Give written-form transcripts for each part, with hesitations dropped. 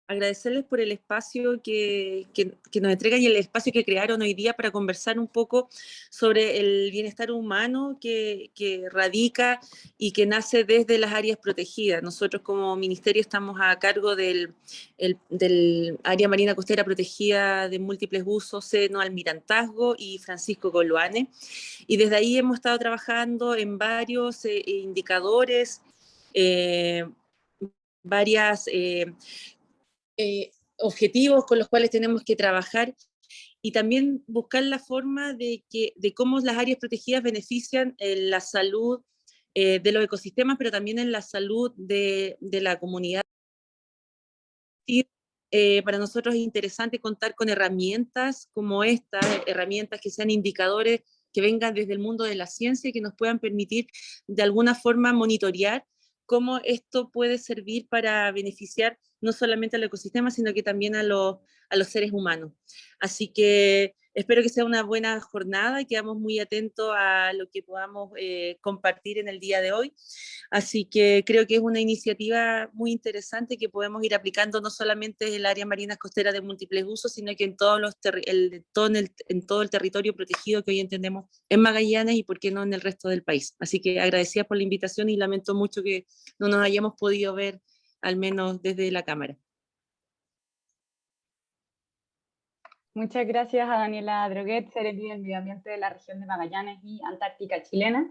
Agradecerles por el espacio que nos entregan y el espacio que crearon hoy día para conversar un poco sobre el bienestar humano que radica y que nace desde las áreas protegidas. Nosotros como ministerio estamos a cargo del área marina costera protegida de múltiples usos, Seno Almirantazgo y Francisco Goloane, y desde ahí hemos estado trabajando en varios indicadores, eh, varias objetivos con los cuales tenemos que trabajar y también buscar la forma de cómo las áreas protegidas benefician en la salud de los ecosistemas, pero también en la salud de la comunidad. Para nosotros es interesante contar con herramientas como estas, herramientas que sean indicadores que vengan desde el mundo de la ciencia y que nos puedan permitir de alguna forma monitorear cómo esto puede servir para beneficiar no solamente al ecosistema, sino que también a los seres humanos. Así que espero que sea una buena jornada y quedamos muy atentos a lo que podamos compartir en el día de hoy. Así que creo que es una iniciativa muy interesante que podemos ir aplicando no solamente en el área marina costera de múltiples usos, sino que en, en todo el territorio protegido que hoy entendemos en Magallanes y por qué no en el resto del país. Así que agradecida por la invitación y lamento mucho que no nos hayamos podido ver, al menos desde la Cámara. Muchas gracias a Daniela Droguet, Seremi del Medio Ambiente de la región de Magallanes y Antártica chilena.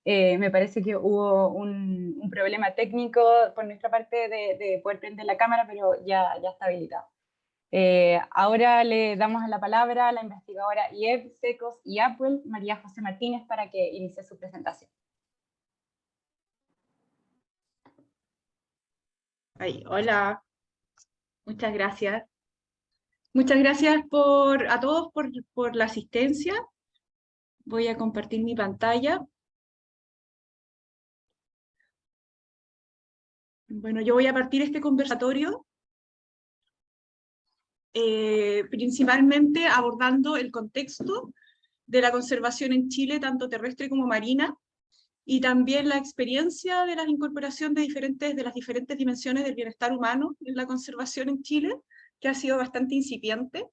Me parece que hubo un problema técnico por nuestra parte de poder prender la cámara, pero ya está habilitado. Ahora le damos la palabra a la investigadora IEB, SECOS y Apple, María José Martínez, para que inicie su presentación. Hola, muchas gracias. Muchas gracias a todos por la asistencia. Voy a compartir mi pantalla. Bueno, yo voy a partir este conversatorio principalmente abordando el contexto de la conservación en Chile, tanto terrestre como marina, y también la experiencia de la incorporación de las diferentes dimensiones del bienestar humano en la conservación en Chile, que ha sido bastante incipiente,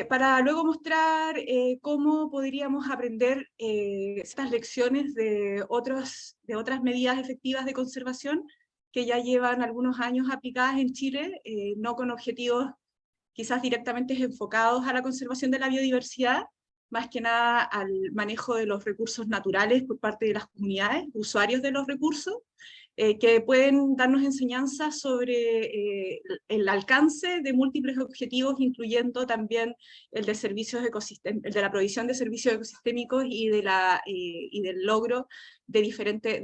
para luego mostrar cómo podríamos aprender estas lecciones de otras medidas efectivas de conservación que ya llevan algunos años aplicadas en Chile, no con objetivos quizás directamente enfocados a la conservación de la biodiversidad, más que nada al manejo de los recursos naturales por parte de las comunidades, usuarios de los recursos, que pueden darnos enseñanzas sobre el alcance de múltiples objetivos, incluyendo también el de la provisión de servicios ecosistémicos y del logro de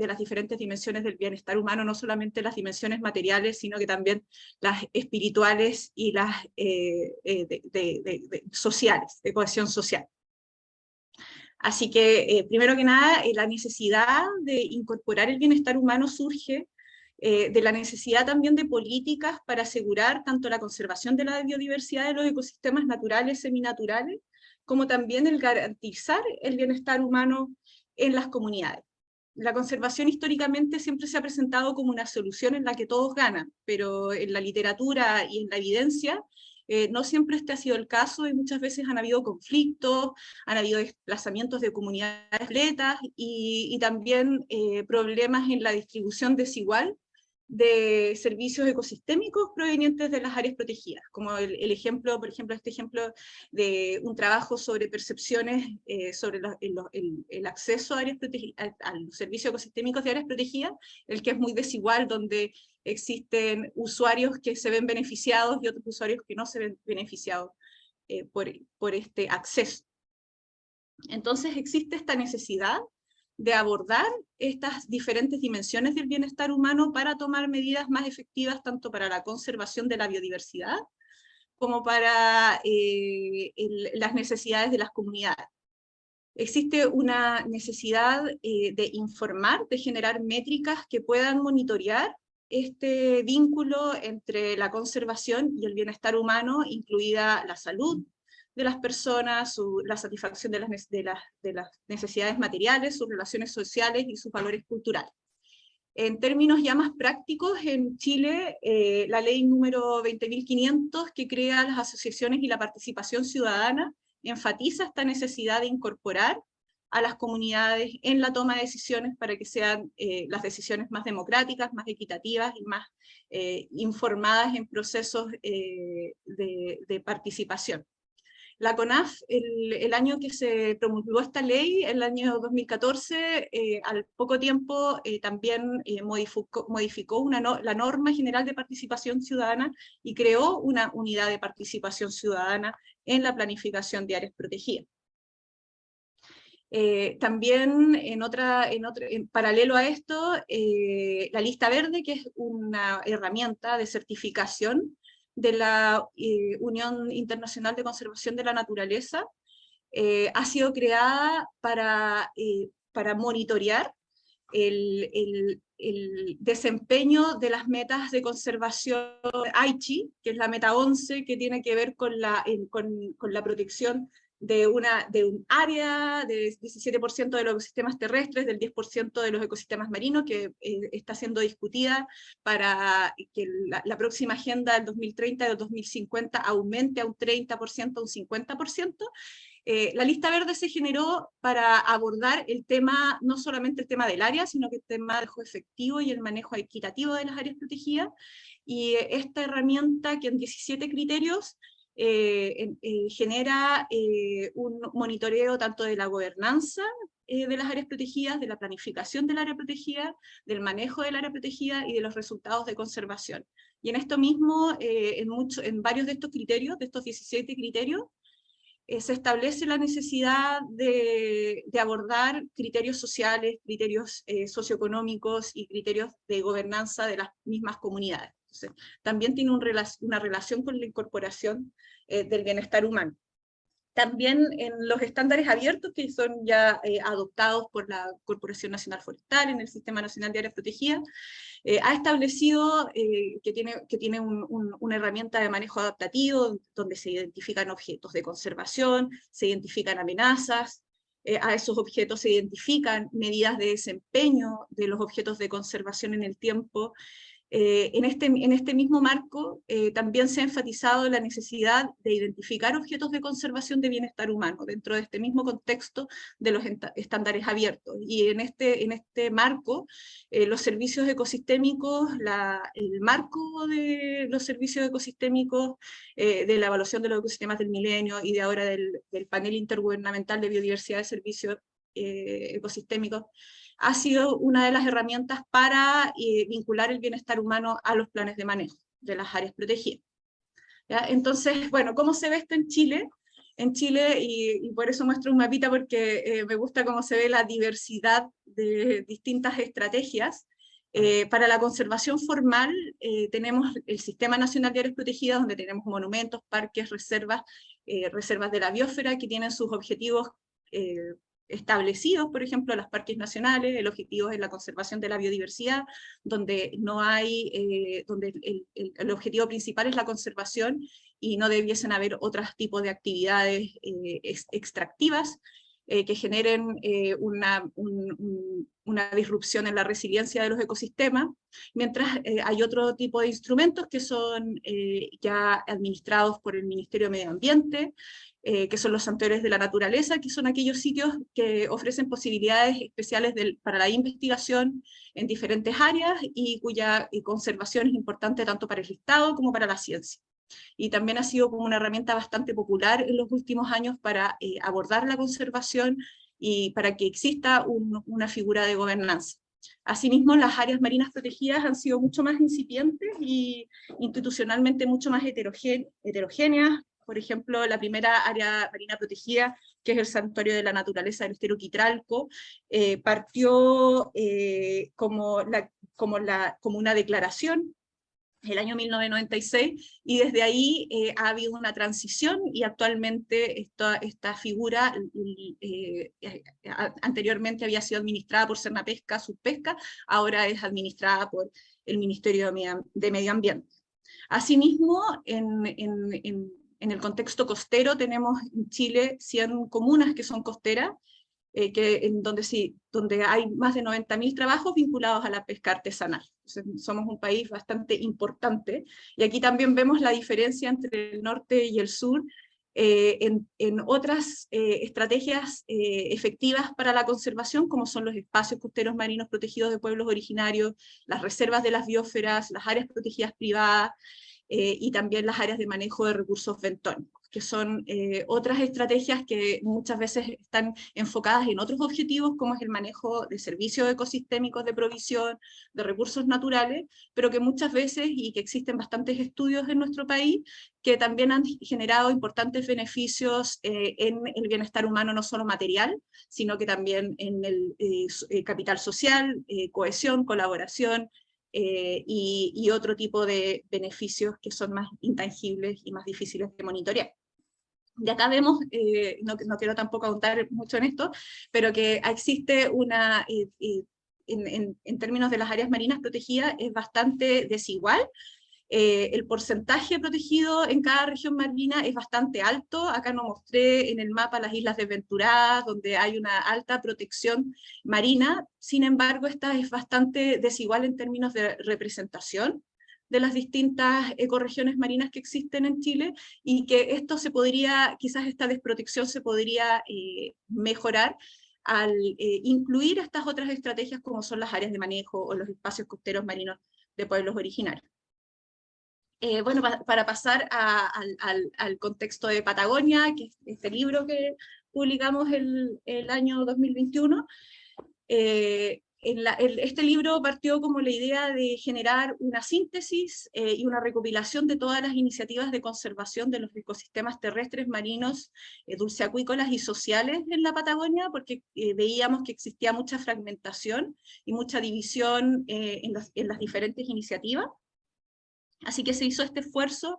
las diferentes dimensiones del bienestar humano, no solamente las dimensiones materiales, sino que también las espirituales y las sociales, de cohesión social. Así que, primero que nada, la necesidad de incorporar el bienestar humano surge de la necesidad también de políticas para asegurar tanto la conservación de la biodiversidad de los ecosistemas naturales, seminaturales, como también el garantizar el bienestar humano en las comunidades. La conservación históricamente siempre se ha presentado como una solución en la que todos ganan, pero en la literatura y en la evidencia no siempre este ha sido el caso y muchas veces han habido conflictos, han habido desplazamientos de comunidades completas y también problemas en la distribución desigual de servicios ecosistémicos provenientes de las áreas protegidas, como el ejemplo, por ejemplo, este ejemplo de un trabajo sobre percepciones sobre el acceso a los servicios ecosistémicos de áreas protegidas, el que es muy desigual, donde existen usuarios que se ven beneficiados y otros usuarios que no se ven beneficiados por este acceso. Entonces existe esta necesidad de abordar estas diferentes dimensiones del bienestar humano para tomar medidas más efectivas tanto para la conservación de la biodiversidad como para las necesidades de las comunidades. Existe una necesidad de informar, de generar métricas que puedan monitorear este vínculo entre la conservación y el bienestar humano, incluida la salud de las personas, la satisfacción de las necesidades materiales, sus relaciones sociales y sus valores culturales. En términos ya más prácticos, en Chile, la ley número 20.500, que crea las asociaciones y la participación ciudadana, enfatiza esta necesidad de incorporar a las comunidades en la toma de decisiones para que sean las decisiones más democráticas, más equitativas y más informadas en procesos de participación. La CONAF, el año que se promulgó esta ley, el año 2014, al poco tiempo también modificó la norma general de participación ciudadana y creó una unidad de participación ciudadana en la planificación de áreas protegidas. También en paralelo a esto, la lista verde, que es una herramienta de certificación de la Unión Internacional de Conservación de la Naturaleza, ha sido creada para monitorear el desempeño de las metas de conservación Aichi, que es la meta 11, que tiene que ver con la protección de un área del 17% de los ecosistemas terrestres, del 10% de los ecosistemas marinos, que está siendo discutida para que la próxima agenda del 2030 y del 2050 aumente a un 30%, a un 50%. La lista verde se generó para abordar el tema, no solamente el tema del área, sino que el tema del manejo efectivo y el manejo equitativo de las áreas protegidas, y esta herramienta, que en 17 criterios genera un monitoreo tanto de la gobernanza de las áreas protegidas, de la planificación del área protegida, del manejo del área protegida y de los resultados de conservación. Y en esto mismo, en varios de estos criterios, de estos 17 criterios, se establece la necesidad de abordar criterios sociales, criterios socioeconómicos y criterios de gobernanza de las mismas comunidades. Entonces, también tiene una relación con la incorporación del bienestar humano. También en los estándares abiertos, que son ya adoptados por la Corporación Nacional Forestal en el Sistema Nacional de Áreas Protegidas, ha establecido que tiene una herramienta de manejo adaptativo, donde se identifican objetos de conservación, se identifican amenazas, a esos objetos se identifican medidas de desempeño de los objetos de conservación en el tiempo. En este mismo marco también se ha enfatizado la necesidad de identificar objetos de conservación de bienestar humano dentro de este mismo contexto de los estándares abiertos. Y en este marco, los servicios ecosistémicos, el marco de los servicios ecosistémicos, de la evaluación de los ecosistemas del milenio y de ahora del panel intergubernamental de biodiversidad de servicios ecosistémicos, ha sido una de las herramientas para vincular el bienestar humano a los planes de manejo de las áreas protegidas. ¿Ya? Entonces, bueno, ¿cómo se ve esto en Chile? En Chile, y por eso muestro un mapita, porque me gusta cómo se ve la diversidad de distintas estrategias. Para la conservación formal tenemos el Sistema Nacional de Áreas Protegidas, donde tenemos monumentos, parques, reservas de la biosfera, que tienen sus objetivos establecidos, por ejemplo, los parques nacionales. El objetivo es la conservación de la biodiversidad, donde no hay, donde el objetivo principal es la conservación y no debiesen haber otros tipos de actividades extractivas que generen una disrupción en la resiliencia de los ecosistemas, mientras hay otro tipo de instrumentos que son ya administrados por el Ministerio de Medio Ambiente, que son los santuarios de la naturaleza, que son aquellos sitios que ofrecen posibilidades especiales para la investigación en diferentes áreas y cuya conservación es importante tanto para el Estado como para la ciencia. Y también ha sido como una herramienta bastante popular en los últimos años para abordar la conservación y para que exista una figura de gobernanza. Asimismo, las áreas marinas protegidas han sido mucho más incipientes y institucionalmente mucho más heterogéneas. Por ejemplo, la primera área marina protegida, que es el Santuario de la Naturaleza del Estero Quitralco, partió como una declaración el año 1996, y desde ahí ha habido una transición, y actualmente esta figura anteriormente había sido administrada por Cernapesca, Subpesca, ahora es administrada por el Ministerio de Medio Ambiente. Asimismo, en el contexto costero tenemos en Chile 100 comunas que son costeras, donde hay más de 90.000 trabajos vinculados a la pesca artesanal. Entonces, somos un país bastante importante, y aquí también vemos la diferencia entre el norte y el sur, en otras estrategias efectivas para la conservación, como son los espacios costeros marinos protegidos de pueblos originarios, las reservas de las biosferas, las áreas protegidas privadas, y también las áreas de manejo de recursos bentónicos, que son otras estrategias que muchas veces están enfocadas en otros objetivos, como es el manejo de servicios ecosistémicos de provisión, de recursos naturales, pero que muchas veces, y que existen bastantes estudios en nuestro país, que también han generado importantes beneficios en el bienestar humano, no solo material, sino que también en el capital social, cohesión, colaboración, y otro tipo de beneficios que son más intangibles y más difíciles de monitorear. De acá vemos, no quiero tampoco ahondar mucho en esto, pero que existe una, en términos de las áreas marinas protegidas, es bastante desigual. El porcentaje protegido en cada región marina es bastante alto. Acá no mostré en el mapa las islas desventuradas, donde hay una alta protección marina. Sin embargo, esta es bastante desigual en términos de representación de las distintas ecorregiones marinas que existen en Chile, y que esto se podría, quizás esta desprotección se podría mejorar al incluir estas otras estrategias, como son las áreas de manejo o los espacios costeros marinos de pueblos originarios. Bueno, para pasar al contexto de Patagonia, que es este libro que publicamos el año 2021, este libro partió como la idea de generar una síntesis y una recopilación de todas las iniciativas de conservación de los ecosistemas terrestres, marinos, dulceacuícolas y sociales en la Patagonia, porque veíamos que existía mucha fragmentación y mucha división en las diferentes iniciativas. Así que se hizo este esfuerzo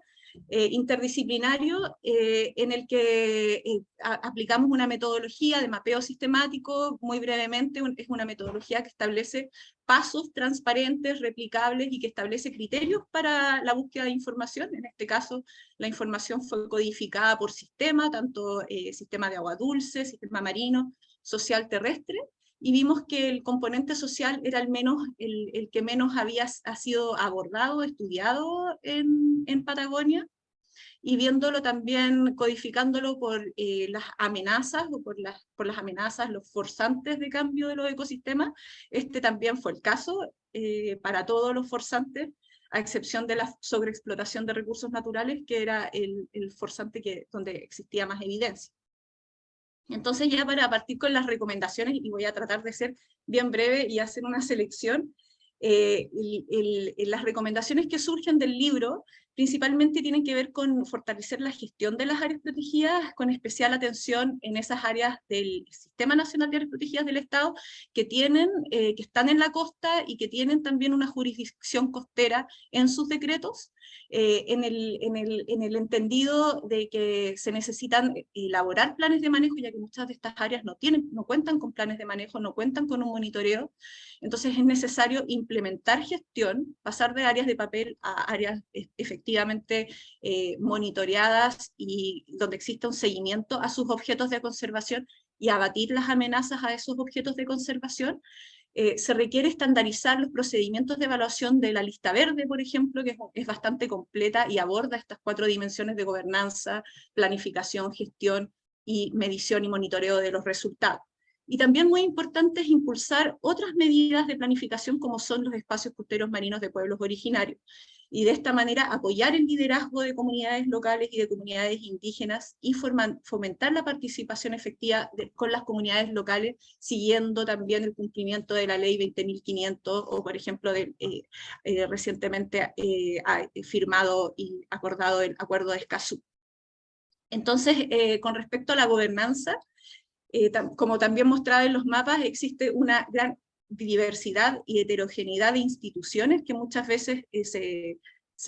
interdisciplinario en el que aplicamos una metodología de mapeo sistemático. Muy brevemente, es una metodología que establece pasos transparentes, replicables, y que establece criterios para la búsqueda de información. En este caso, la información fue codificada por sistema, tanto sistema de agua dulce, sistema marino, social, terrestre, y vimos que el componente social era el que menos ha sido abordado, estudiado en Patagonia, y viéndolo también, codificándolo por las amenazas, o por las amenazas, los forzantes de cambio de los ecosistemas. Este también fue el caso para todos los forzantes, a excepción de la sobreexplotación de recursos naturales, que era el forzante donde existía más evidencia. Entonces, ya para partir con las recomendaciones, y voy a tratar de ser bien breve y hacer una selección, las recomendaciones que surgen del libro principalmente tienen que ver con fortalecer la gestión de las áreas protegidas, con especial atención en esas áreas del Sistema Nacional de Áreas Protegidas del Estado que están en la costa y que tienen también una jurisdicción costera en sus decretos, en el entendido de que se necesitan elaborar planes de manejo, ya que muchas de estas áreas no cuentan con planes de manejo, no cuentan con un monitoreo. Entonces es necesario implementar gestión, pasar de áreas de papel a áreas efectivamente monitoreadas, y donde exista un seguimiento a sus objetos de conservación, y abatir las amenazas a esos objetos de conservación. Se requiere estandarizar los procedimientos de evaluación de la lista verde, por ejemplo, que es bastante completa y aborda estas 4 dimensiones de gobernanza, planificación, gestión y medición y monitoreo de los resultados. Y también muy importante es impulsar otras medidas de planificación, como son los espacios costeros marinos de pueblos originarios, y de esta manera apoyar el liderazgo de comunidades locales y de comunidades indígenas, y fomentar la participación efectiva con las comunidades locales, siguiendo también el cumplimiento de la ley 20.500, o por ejemplo recientemente firmado y acordado el Acuerdo de Escazú. Entonces, con respecto a la gobernanza, como también mostraba en los mapas, existe una gran diversidad y heterogeneidad de instituciones que muchas veces se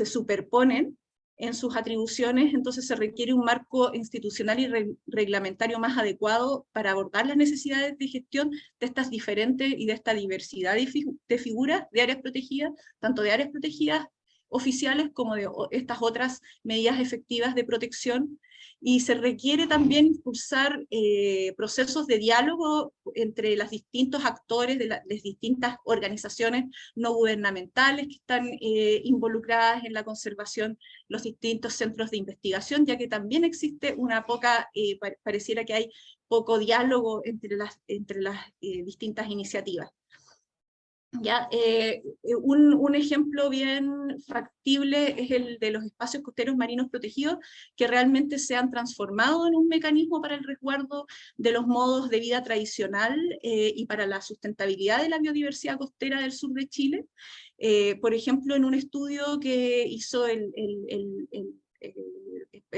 superponen en sus atribuciones. Entonces se requiere un marco institucional y reglamentario más adecuado para abordar las necesidades de gestión de estas diferentes y de esta diversidad de figuras de áreas protegidas, tanto de áreas protegidas oficiales como de estas otras medidas efectivas de protección, y se requiere también impulsar procesos de diálogo entre los distintos actores de las distintas organizaciones no gubernamentales que están involucradas en la conservación, los distintos centros de investigación, ya que también existe una poca, pareciera que hay poco diálogo entre las distintas iniciativas. ¿Ya? Un ejemplo bien factible es el de los espacios costeros marinos protegidos, que realmente se han transformado en un mecanismo para el resguardo de los modos de vida tradicional y para la sustentabilidad de la biodiversidad costera del sur de Chile. Por ejemplo, en un estudio que hizo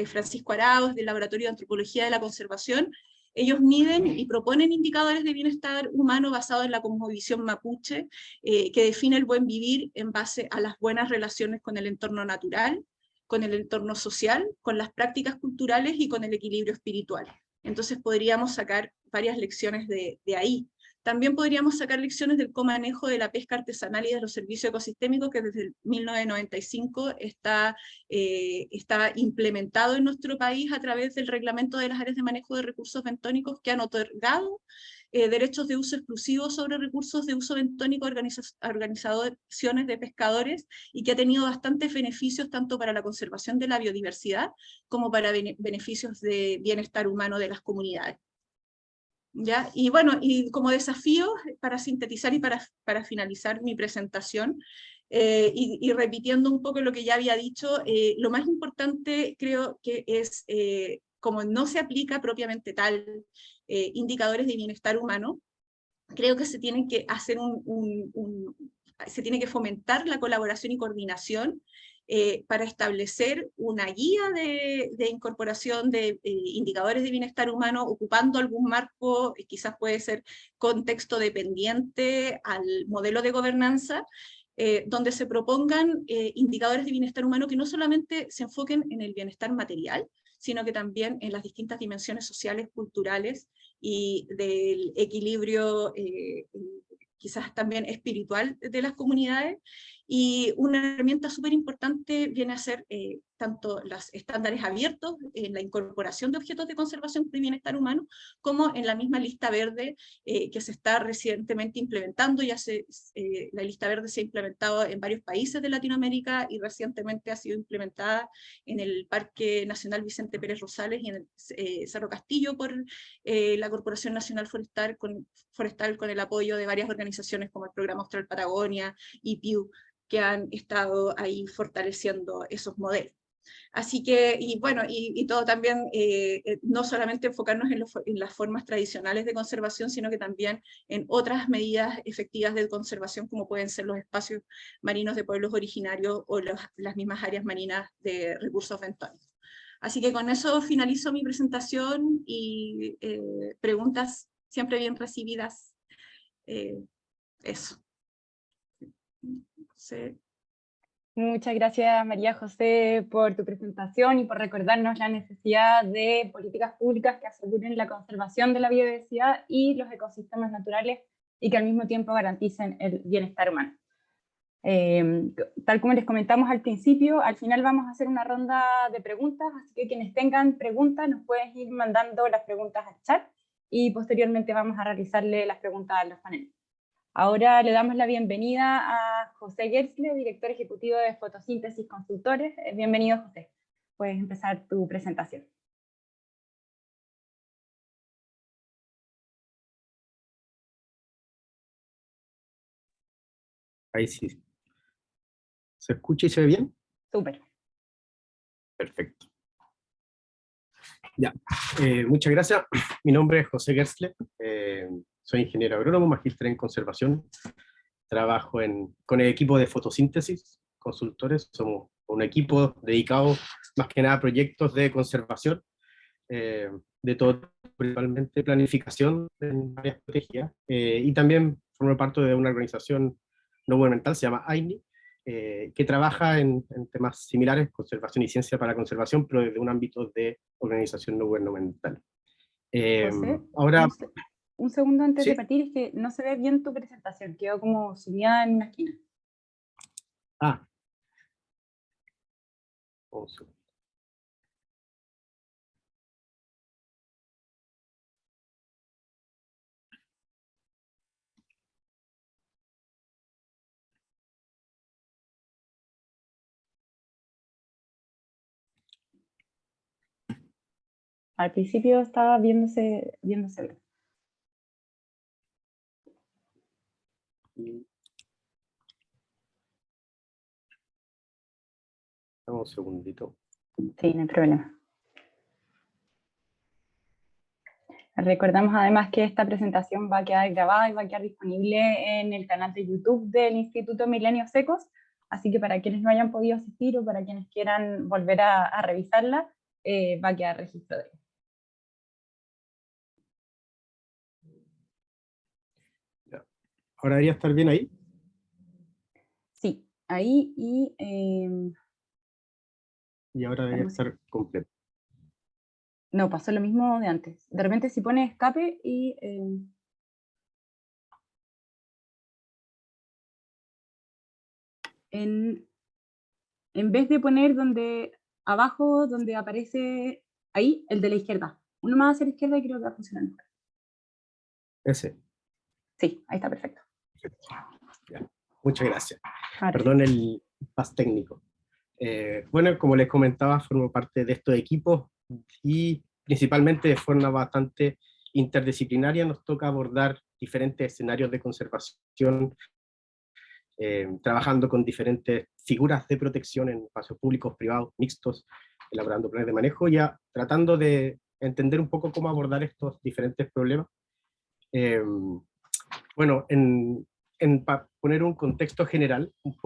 Francisco Arauz del Laboratorio de Antropología de la Conservación, ellos miden y proponen indicadores de bienestar humano basados en la cosmovisión mapuche, que define el buen vivir en base a las buenas relaciones con el entorno natural, con el entorno social, con las prácticas culturales y con el equilibrio espiritual. Entonces podríamos sacar varias lecciones de ahí. También podríamos sacar lecciones del comanejo de la pesca artesanal y de los servicios ecosistémicos, que desde 1995 está implementado en nuestro país a través del reglamento de las áreas de manejo de recursos bentónicos, que han otorgado derechos de uso exclusivo sobre recursos de uso bentónico a organizaciones de pescadores, y que ha tenido bastantes beneficios tanto para la conservación de la biodiversidad como para beneficios de bienestar humano de las comunidades. ¿Ya? Y bueno, y como desafío, para sintetizar y para finalizar mi presentación, y repitiendo un poco lo que ya había dicho, lo más importante creo que es, como no se aplica propiamente tal indicadores de bienestar humano, creo que se tienen que hacer se tiene que fomentar la colaboración y coordinación para establecer una guía de incorporación de indicadores de bienestar humano, ocupando algún marco, quizás puede ser contexto dependiente al modelo de gobernanza, donde se propongan indicadores de bienestar humano que no solamente se enfoquen en el bienestar material, sino que también en las distintas dimensiones sociales, culturales y del equilibrio quizás también espiritual de las comunidades. Y una herramienta súper importante viene a ser tanto los estándares abiertos en la incorporación de objetos de conservación de bienestar humano, como en la misma lista verde que se está recientemente implementando. La lista verde se ha implementado en varios países de Latinoamérica y recientemente ha sido implementada en el Parque Nacional Vicente Pérez Rosales y en el Cerro Castillo por la Corporación Nacional Forestal con el apoyo de varias organizaciones como el Programa Austral Patagonia y PIU, que han estado ahí fortaleciendo esos modelos. Así que, y bueno, y todo también, no solamente enfocarnos en las formas tradicionales de conservación, sino que también en otras medidas efectivas de conservación, como pueden ser los espacios marinos de pueblos originarios o las mismas áreas marinas de recursos bentónicos. Así que con eso finalizo mi presentación y preguntas siempre bien recibidas. Eso. Sí. Muchas gracias, María José, por tu presentación y por recordarnos la necesidad de políticas públicas que aseguren la conservación de la biodiversidad y los ecosistemas naturales y que al mismo tiempo garanticen el bienestar humano. Tal como les comentamos al principio, al final vamos a hacer una ronda de preguntas, así que quienes tengan preguntas nos pueden ir mandando las preguntas al chat y posteriormente vamos a realizarle las preguntas a los paneles. Ahora le damos la bienvenida a José Gerstle, director ejecutivo de Fotosíntesis Consultores. Bienvenido, José. Puedes empezar tu presentación. Ahí sí. ¿Se escucha y se ve bien? Súper. Perfecto. Ya, muchas gracias. Mi nombre es José Gerstle. Soy ingeniero agrónomo, magíster en conservación. Trabajo con el equipo de Fotosíntesis Consultores. Somos un equipo dedicado más que nada a proyectos de conservación, de todo, principalmente planificación en áreas protegidas, y también formo parte de una organización no gubernamental, se llama AINI, que trabaja en temas similares, conservación y ciencia para la conservación, pero desde un ámbito de organización no gubernamental. José, ahora, un segundo antes ¿sí? de partir, es que no se ve bien tu presentación, quedó como sumida en una esquina. Ah, Un segundo. Al principio estaba viéndose bien. Dame un segundito. Sí, no hay problema. Recordamos además que esta presentación va a quedar grabada y va a quedar disponible en el canal de YouTube del Instituto Milenios Secos, así que para quienes no hayan podido asistir o para quienes quieran volver a revisarla, va a quedar registro de ello. ¿Ahora debería estar bien ahí? Sí, ahí Y ahora debería estar completo. no, pasó lo mismo de antes. De repente si pone escape y... en vez de poner abajo donde aparece ahí, el de la izquierda. Uno más hacia la izquierda y creo que va a funcionar mejor. Ese. Sí, ahí está perfecto. Ya. Muchas gracias. Ahora Perdón el pas técnico. Bueno, como les comentaba, formo parte de estos equipos y principalmente de forma bastante interdisciplinaria nos toca abordar diferentes escenarios de conservación, trabajando con diferentes figuras de protección en espacios públicos, privados, mixtos, elaborando planes de manejo, ya tratando de entender un poco cómo abordar estos diferentes problemas. Bueno, para poner un contexto general, un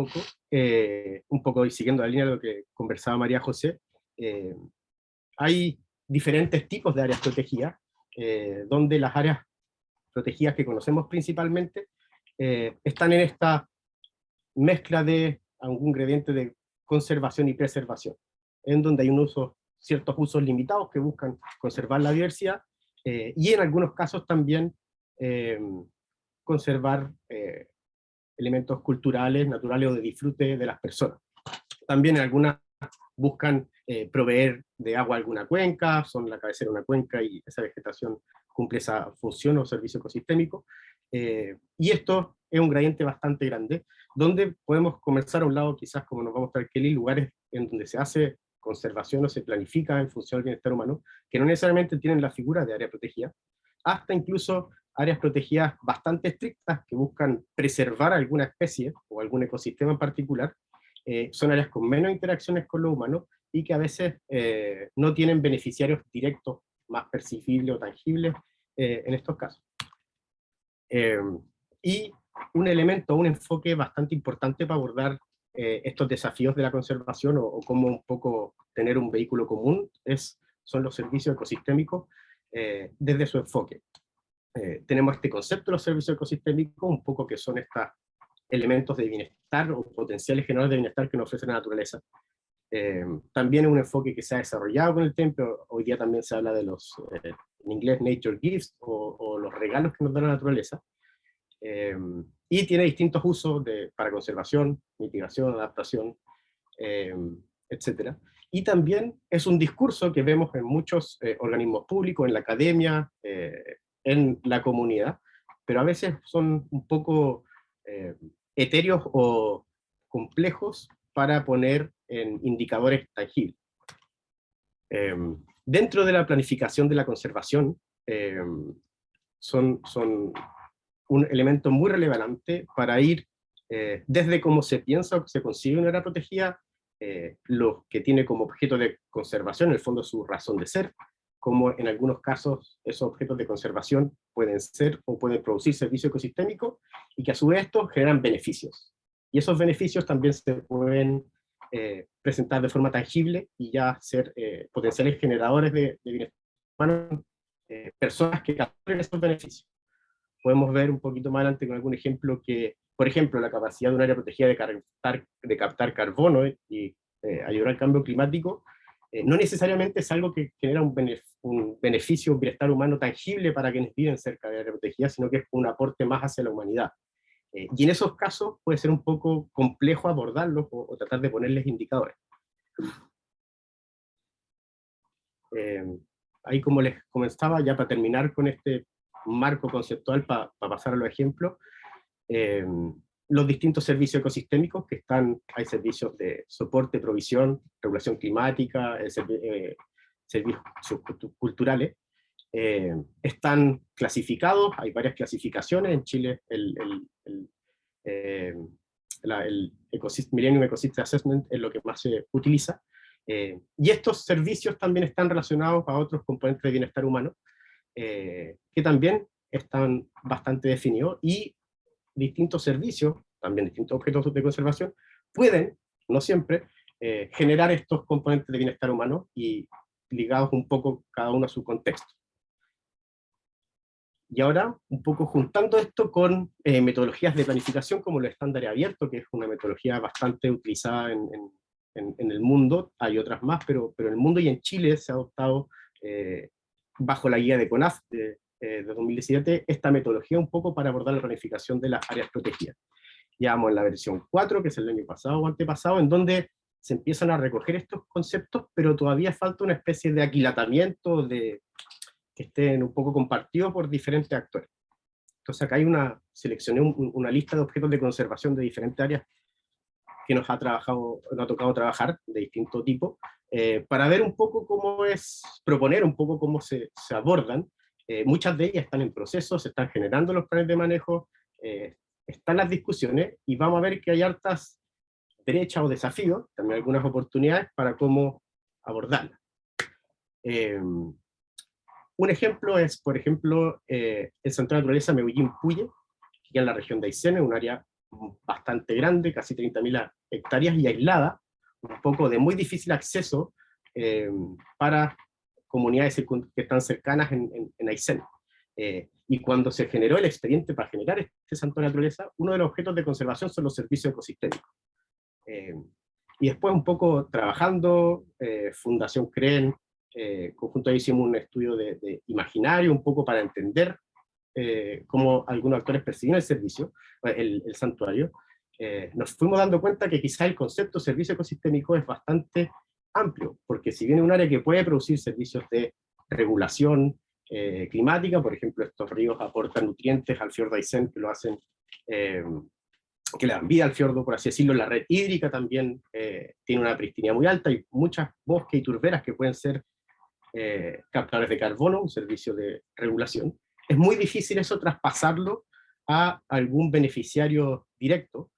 poco y siguiendo la línea de lo que conversaba María José, hay diferentes tipos de áreas protegidas, donde las áreas protegidas que conocemos principalmente están en esta mezcla de algún ingrediente de conservación y preservación, en donde hay ciertos usos limitados que buscan conservar la diversidad, y en algunos casos también conservar elementos culturales, naturales o de disfrute de las personas. También en algunas buscan proveer de agua a alguna cuenca, son la cabecera de una cuenca y esa vegetación cumple esa función o servicio ecosistémico. Y esto es un gradiente bastante grande, donde podemos comenzar a un lado, quizás como nos va a mostrar Kelly, lugares en donde se hace conservación o se planifica en función del bienestar humano, que no necesariamente tienen la figura de área protegida, hasta incluso áreas protegidas bastante estrictas que buscan preservar alguna especie o algún ecosistema en particular. Son áreas con menos interacciones con lo humano y que a veces no tienen beneficiarios directos más percibibles o tangibles en estos casos. Y un elemento, un enfoque bastante importante para abordar estos desafíos de la conservación o cómo un poco tener un vehículo común son los servicios ecosistémicos desde su enfoque. Tenemos este concepto de los servicios ecosistémicos, un poco que son estos elementos de bienestar o potenciales generadores de bienestar que nos ofrece la naturaleza. También es un enfoque que se ha desarrollado con el tiempo. Hoy día también se habla de los, en inglés, nature gifts, o los regalos que nos da la naturaleza. Y tiene distintos usos para conservación, mitigación, adaptación, etc. Y también es un discurso que vemos en muchos organismos públicos, en la academia, en la comunidad, pero a veces son un poco etéreos o complejos para poner en indicadores tangibles. Dentro de la planificación de la conservación, son un elemento muy relevante para ir desde cómo se piensa o se concibe una área protegida, lo que tiene como objeto de conservación, en el fondo su razón de ser, como en algunos casos esos objetos de conservación pueden ser o pueden producir servicio ecosistémico y que a su vez estos generan beneficios. Y esos beneficios también se pueden presentar de forma tangible y ya ser potenciales generadores de bienestar humano, personas que capturen esos beneficios. Podemos ver un poquito más adelante con algún ejemplo que, por ejemplo, la capacidad de un área protegida de captar carbono y ayudar al cambio climático, no necesariamente es algo que genera un beneficio, un bienestar humano tangible para quienes viven cerca de la área protegida, sino que es un aporte más hacia la humanidad. Y en esos casos puede ser un poco complejo abordarlos o tratar de ponerles indicadores. Ahí, como les comentaba, ya para terminar con este marco conceptual, para pasar a los ejemplos, los distintos servicios ecosistémicos que están, hay servicios de soporte, provisión, regulación climática, servicios culturales, están clasificados, hay varias clasificaciones. En Chile el Millennium Ecosystem Assessment es lo que más se utiliza, y estos servicios también están relacionados a otros componentes de bienestar humano, que también están bastante definidos, y distintos servicios, también distintos objetos de conservación, pueden, no siempre, generar estos componentes de bienestar humano, y ligados un poco cada uno a su contexto. Y ahora, un poco juntando esto con metodologías de planificación como los estándares abiertos, que es una metodología bastante utilizada en el mundo. Hay otras más, pero en el mundo y en Chile se ha adoptado, bajo la guía de CONAF de 2017, esta metodología un poco para abordar la planificación de las áreas protegidas. Ya vamos en la versión 4, que es el año pasado o antepasado, en donde se empiezan a recoger estos conceptos, pero todavía falta una especie de aquilatamiento, que estén un poco compartidos por diferentes actores. Entonces acá seleccioné una lista de objetos de conservación de diferentes áreas que nos ha tocado trabajar, de distinto tipo, para ver un poco cómo proponer un poco cómo se abordan. Muchas de ellas están en proceso, se están generando los planes de manejo, están las discusiones, y vamos a ver que hay hartas brechas o desafíos, también algunas oportunidades para cómo abordarlas. Un ejemplo es, por ejemplo, el Centro de Naturaleza Meullín-Puye, que queda en la región de Aysén, un área bastante grande, casi 30.000 hectáreas, y aislada, un poco de muy difícil acceso para comunidades que están cercanas en Aysén. Y cuando se generó el expediente para generar este Santuario de Naturaleza, uno de los objetos de conservación son los servicios ecosistémicos. Y después, un poco trabajando, Fundación CREEN, conjunto ahí hicimos un estudio de imaginario, un poco para entender cómo algunos actores percibían el servicio, el santuario. Nos fuimos dando cuenta que quizá el concepto de servicio ecosistémico es bastante amplio, porque si bien es un área que puede producir servicios de regulación climática, por ejemplo, estos ríos aportan nutrientes al fiordo Aysén, que lo hacen, que le dan vida al fiordo, por así decirlo. La red hídrica también tiene una pristinidad muy alta, y muchas bosques y turberas que pueden ser captadores de carbono, un servicio de regulación. Es muy difícil eso traspasarlo a algún beneficiario directo,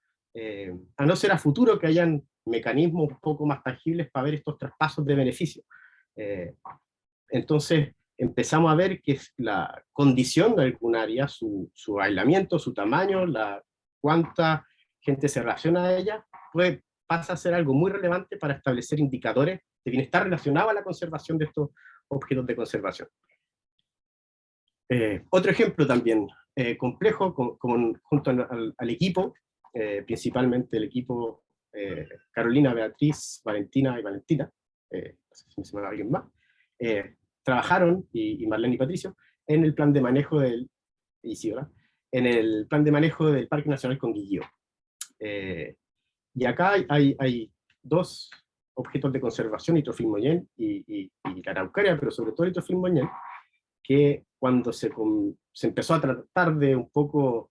a no ser a futuro que hayan mecanismos un poco más tangibles para ver estos traspasos de beneficio. Entonces empezamos a ver que la condición de algún área, su aislamiento, su tamaño, cuánta gente se relaciona a ella, pasa a ser algo muy relevante para establecer indicadores de bienestar relacionados a la conservación de estos objetos de conservación. Otro ejemplo también complejo, junto al equipo, principalmente el equipo Carolina, Beatriz, Valentina y Valentina, no sé si se me va alguien más, trabajaron, y Marlene y Patricio, en el plan de manejo en el plan de manejo del Parque Nacional Conguillío. Y acá hay dos objetos de conservación, Itrofil Moñén y la Araucaria, pero sobre todo Itrofil Moñén, que cuando se empezó a tratar de un poco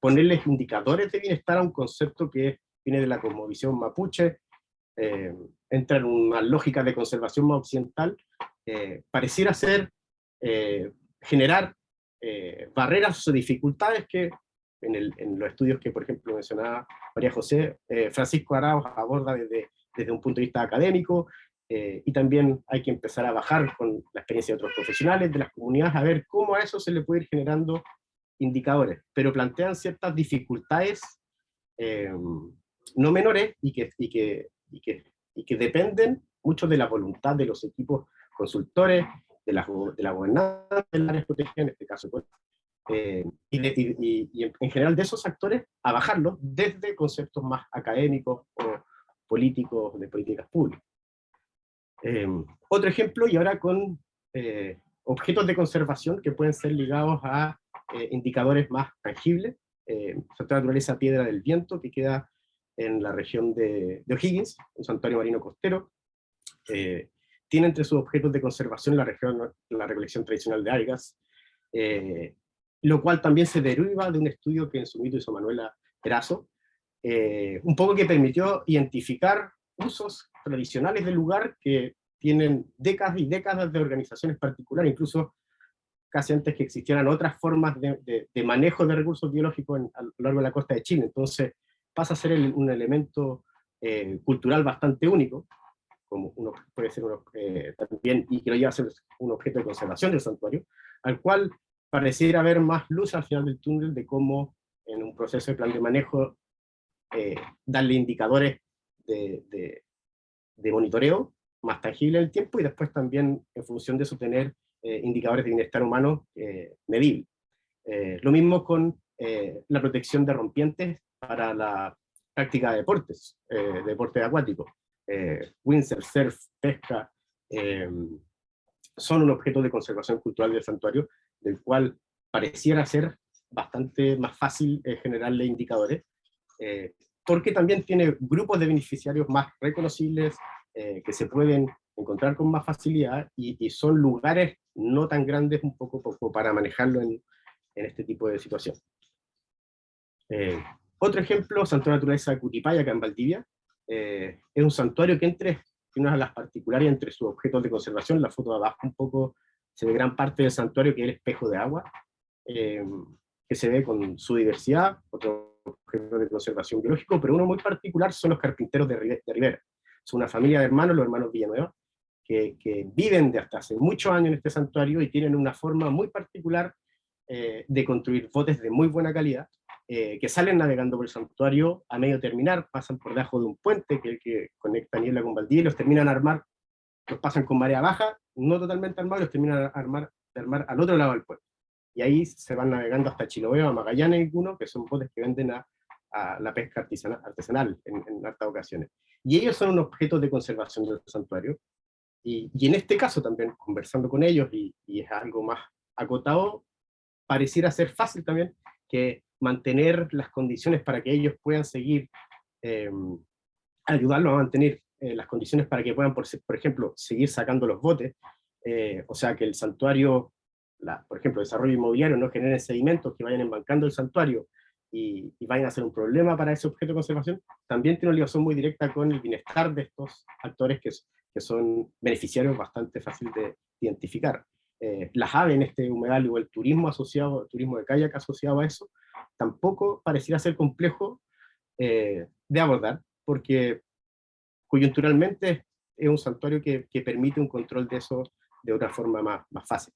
ponerles indicadores de bienestar a un concepto que viene de la cosmovisión mapuche, entra en una lógica de conservación más occidental, pareciera ser generar barreras o dificultades que en los estudios que, por ejemplo, mencionaba María José, Francisco Arauz aborda desde un punto de vista académico, y también hay que empezar a bajar con la experiencia de otros profesionales, de las comunidades, a ver cómo a eso se le puede ir generando indicadores, pero plantean ciertas dificultades no menores, y que dependen mucho de la voluntad de los equipos consultores, de la gobernanza de las áreas protegidas, en este caso, y en general de esos actores, a bajarlos desde conceptos más académicos o políticos, de políticas públicas. Otro ejemplo, y ahora con objetos de conservación que pueden ser ligados a indicadores más tangibles. Santuario de Naturaleza Piedra del Viento, que queda en la región de O'Higgins, un santuario marino costero. tiene entre sus objetos de conservación la recolección tradicional de algas, lo cual también se deriva de un estudio que en su mito hizo Manuela Erazo, un poco que permitió identificar usos tradicionales del lugar que tienen décadas y décadas de organizaciones particulares, incluso casi antes que existieran otras formas de manejo de recursos biológicos a lo largo de la costa de Chile. Entonces pasa a ser un elemento cultural bastante único, como uno puede ser también, y que lo lleva a ser un objeto de conservación del santuario, al cual pareciera haber más luz al final del túnel de cómo en un proceso de plan de manejo darle indicadores de monitoreo más tangible en el tiempo, y después también en función de eso tener indicadores de bienestar humano medible. Lo mismo con la protección de rompientes para la práctica de deportes, deportes acuáticos. Windsurf, surf, pesca, son un objeto de conservación cultural del santuario, del cual pareciera ser bastante más fácil generarle indicadores, porque también tiene grupos de beneficiarios más reconocibles, que se pueden encontrar con más facilidad, y son lugares no tan grandes un poco para manejarlo en este tipo de situación. Otro ejemplo, Santuario de Naturaleza de Cutipaya, acá en Valdivia, es un santuario que tiene una de las particularidades entre sus objetos de conservación. La foto de abajo un poco se ve gran parte del santuario, que es el espejo de agua, que se ve con su diversidad, otro objeto de conservación biológico, pero uno muy particular son los carpinteros de Rivera. Son una familia de hermanos, los hermanos Villanueva, que viven de hasta hace muchos años en este santuario y tienen una forma muy particular de construir botes de muy buena calidad, que salen navegando por el santuario a medio terminar, pasan por debajo de un puente que conecta Niebla con Valdivia, y los terminan a armar, los pasan con marea baja, no totalmente armados, los terminan de armar al otro lado del puente. Y ahí se van navegando hasta Chiloé, a Magallanes y Puno, que son botes que venden a la pesca artesanal en hartas ocasiones. Y ellos son un objeto de conservación del santuario, y en este caso también, conversando con ellos, y es algo más acotado, pareciera ser fácil también que mantener las condiciones para que ellos puedan seguir, ayudarlos a mantener las condiciones para que puedan, por ejemplo, seguir sacando los botes, o sea, que el santuario, por ejemplo, desarrollo inmobiliario, no generen sedimentos que vayan embancando el santuario y vayan a ser un problema para ese objeto de conservación. También tiene una ligación muy directa con el bienestar de estos actores que son beneficiarios bastante fácil de identificar. Las aves en este humedal, o el turismo asociado, el turismo de kayak asociado a eso, tampoco pareciera ser complejo de abordar, porque coyunturalmente es un santuario que permite un control de eso de otra forma más fácil.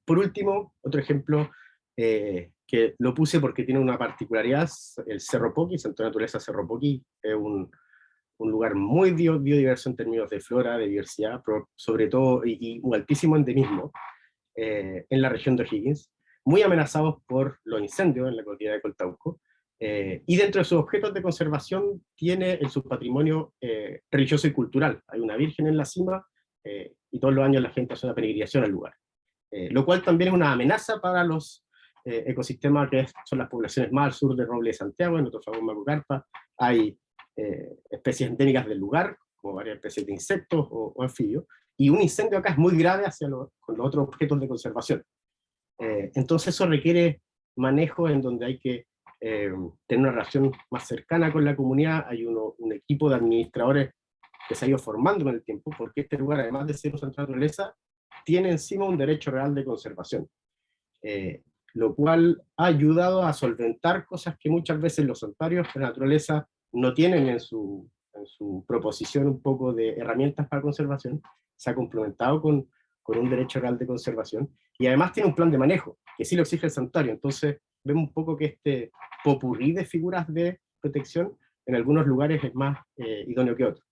Por último, otro ejemplo que lo puse porque tiene una particularidad, el Cerro Poqui, Santuario de Naturaleza Cerro Poqui, es un lugar muy biodiverso en términos de flora, de diversidad, pero sobre todo, y un altísimo endemismo en la región de O'Higgins, muy amenazados por los incendios en la cordillera de Coltauco, y dentro de sus objetos de conservación tiene en su patrimonio religioso y cultural. Hay una virgen en la cima, y todos los años la gente hace una peregrinación al lugar, lo cual también es una amenaza para los ecosistemas que son las poblaciones más al sur de Roble de Santiago, en Otofagón Macucarpa. Hay especies endémicas del lugar, como varias especies de insectos o anfibios, y un incendio acá es muy grave con los otros objetos de conservación. Entonces eso requiere manejo en donde hay que tener una relación más cercana con la comunidad. Hay un equipo de administradores que se ha ido formando con el tiempo, porque este lugar, además de ser un centro de naturaleza, tiene encima un derecho real de conservación, lo cual ha ayudado a solventar cosas que muchas veces los santuarios de la naturaleza no tienen en su proposición un poco de herramientas para conservación. Se ha complementado con un derecho real de conservación, y además tiene un plan de manejo, que sí lo exige el santuario. Entonces vemos un poco que este popurrí de figuras de protección en algunos lugares es más idóneo que otros.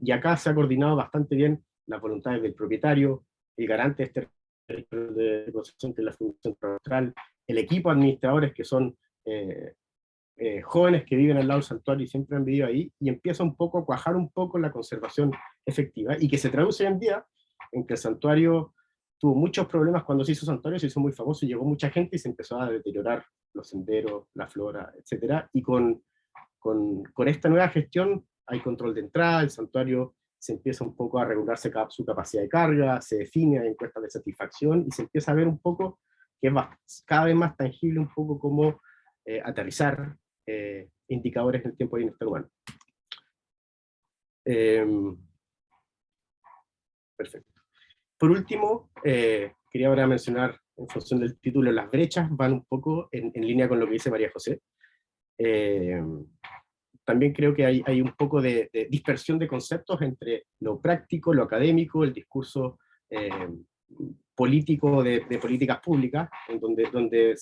Y acá se ha coordinado bastante bien las voluntades del propietario, el garante de este territorio de conservación, que es la Fundación Austral, el equipo de administradores, que son jóvenes que viven al lado del santuario y siempre han vivido ahí, y empieza un poco a cuajar un poco la conservación efectiva, y que se traduce hoy en día en que el santuario tuvo muchos problemas cuando se hizo santuario, se hizo muy famoso, llegó mucha gente y se empezó a deteriorar los senderos, la flora, etc. Y con esta nueva gestión hay control de entrada, el santuario se empieza un poco a regularse su capacidad de carga, se define, hay encuestas de satisfacción, y se empieza a ver un poco que es cada vez más tangible un poco cómo aterrizar indicadores del tiempo de bienestar humano. Perfecto. Por último, quería ahora mencionar, en función del título, las brechas van un poco en línea con lo que dice María José. También creo que hay un poco de dispersión de conceptos entre lo práctico, lo académico, el discurso político de políticas públicas, en donde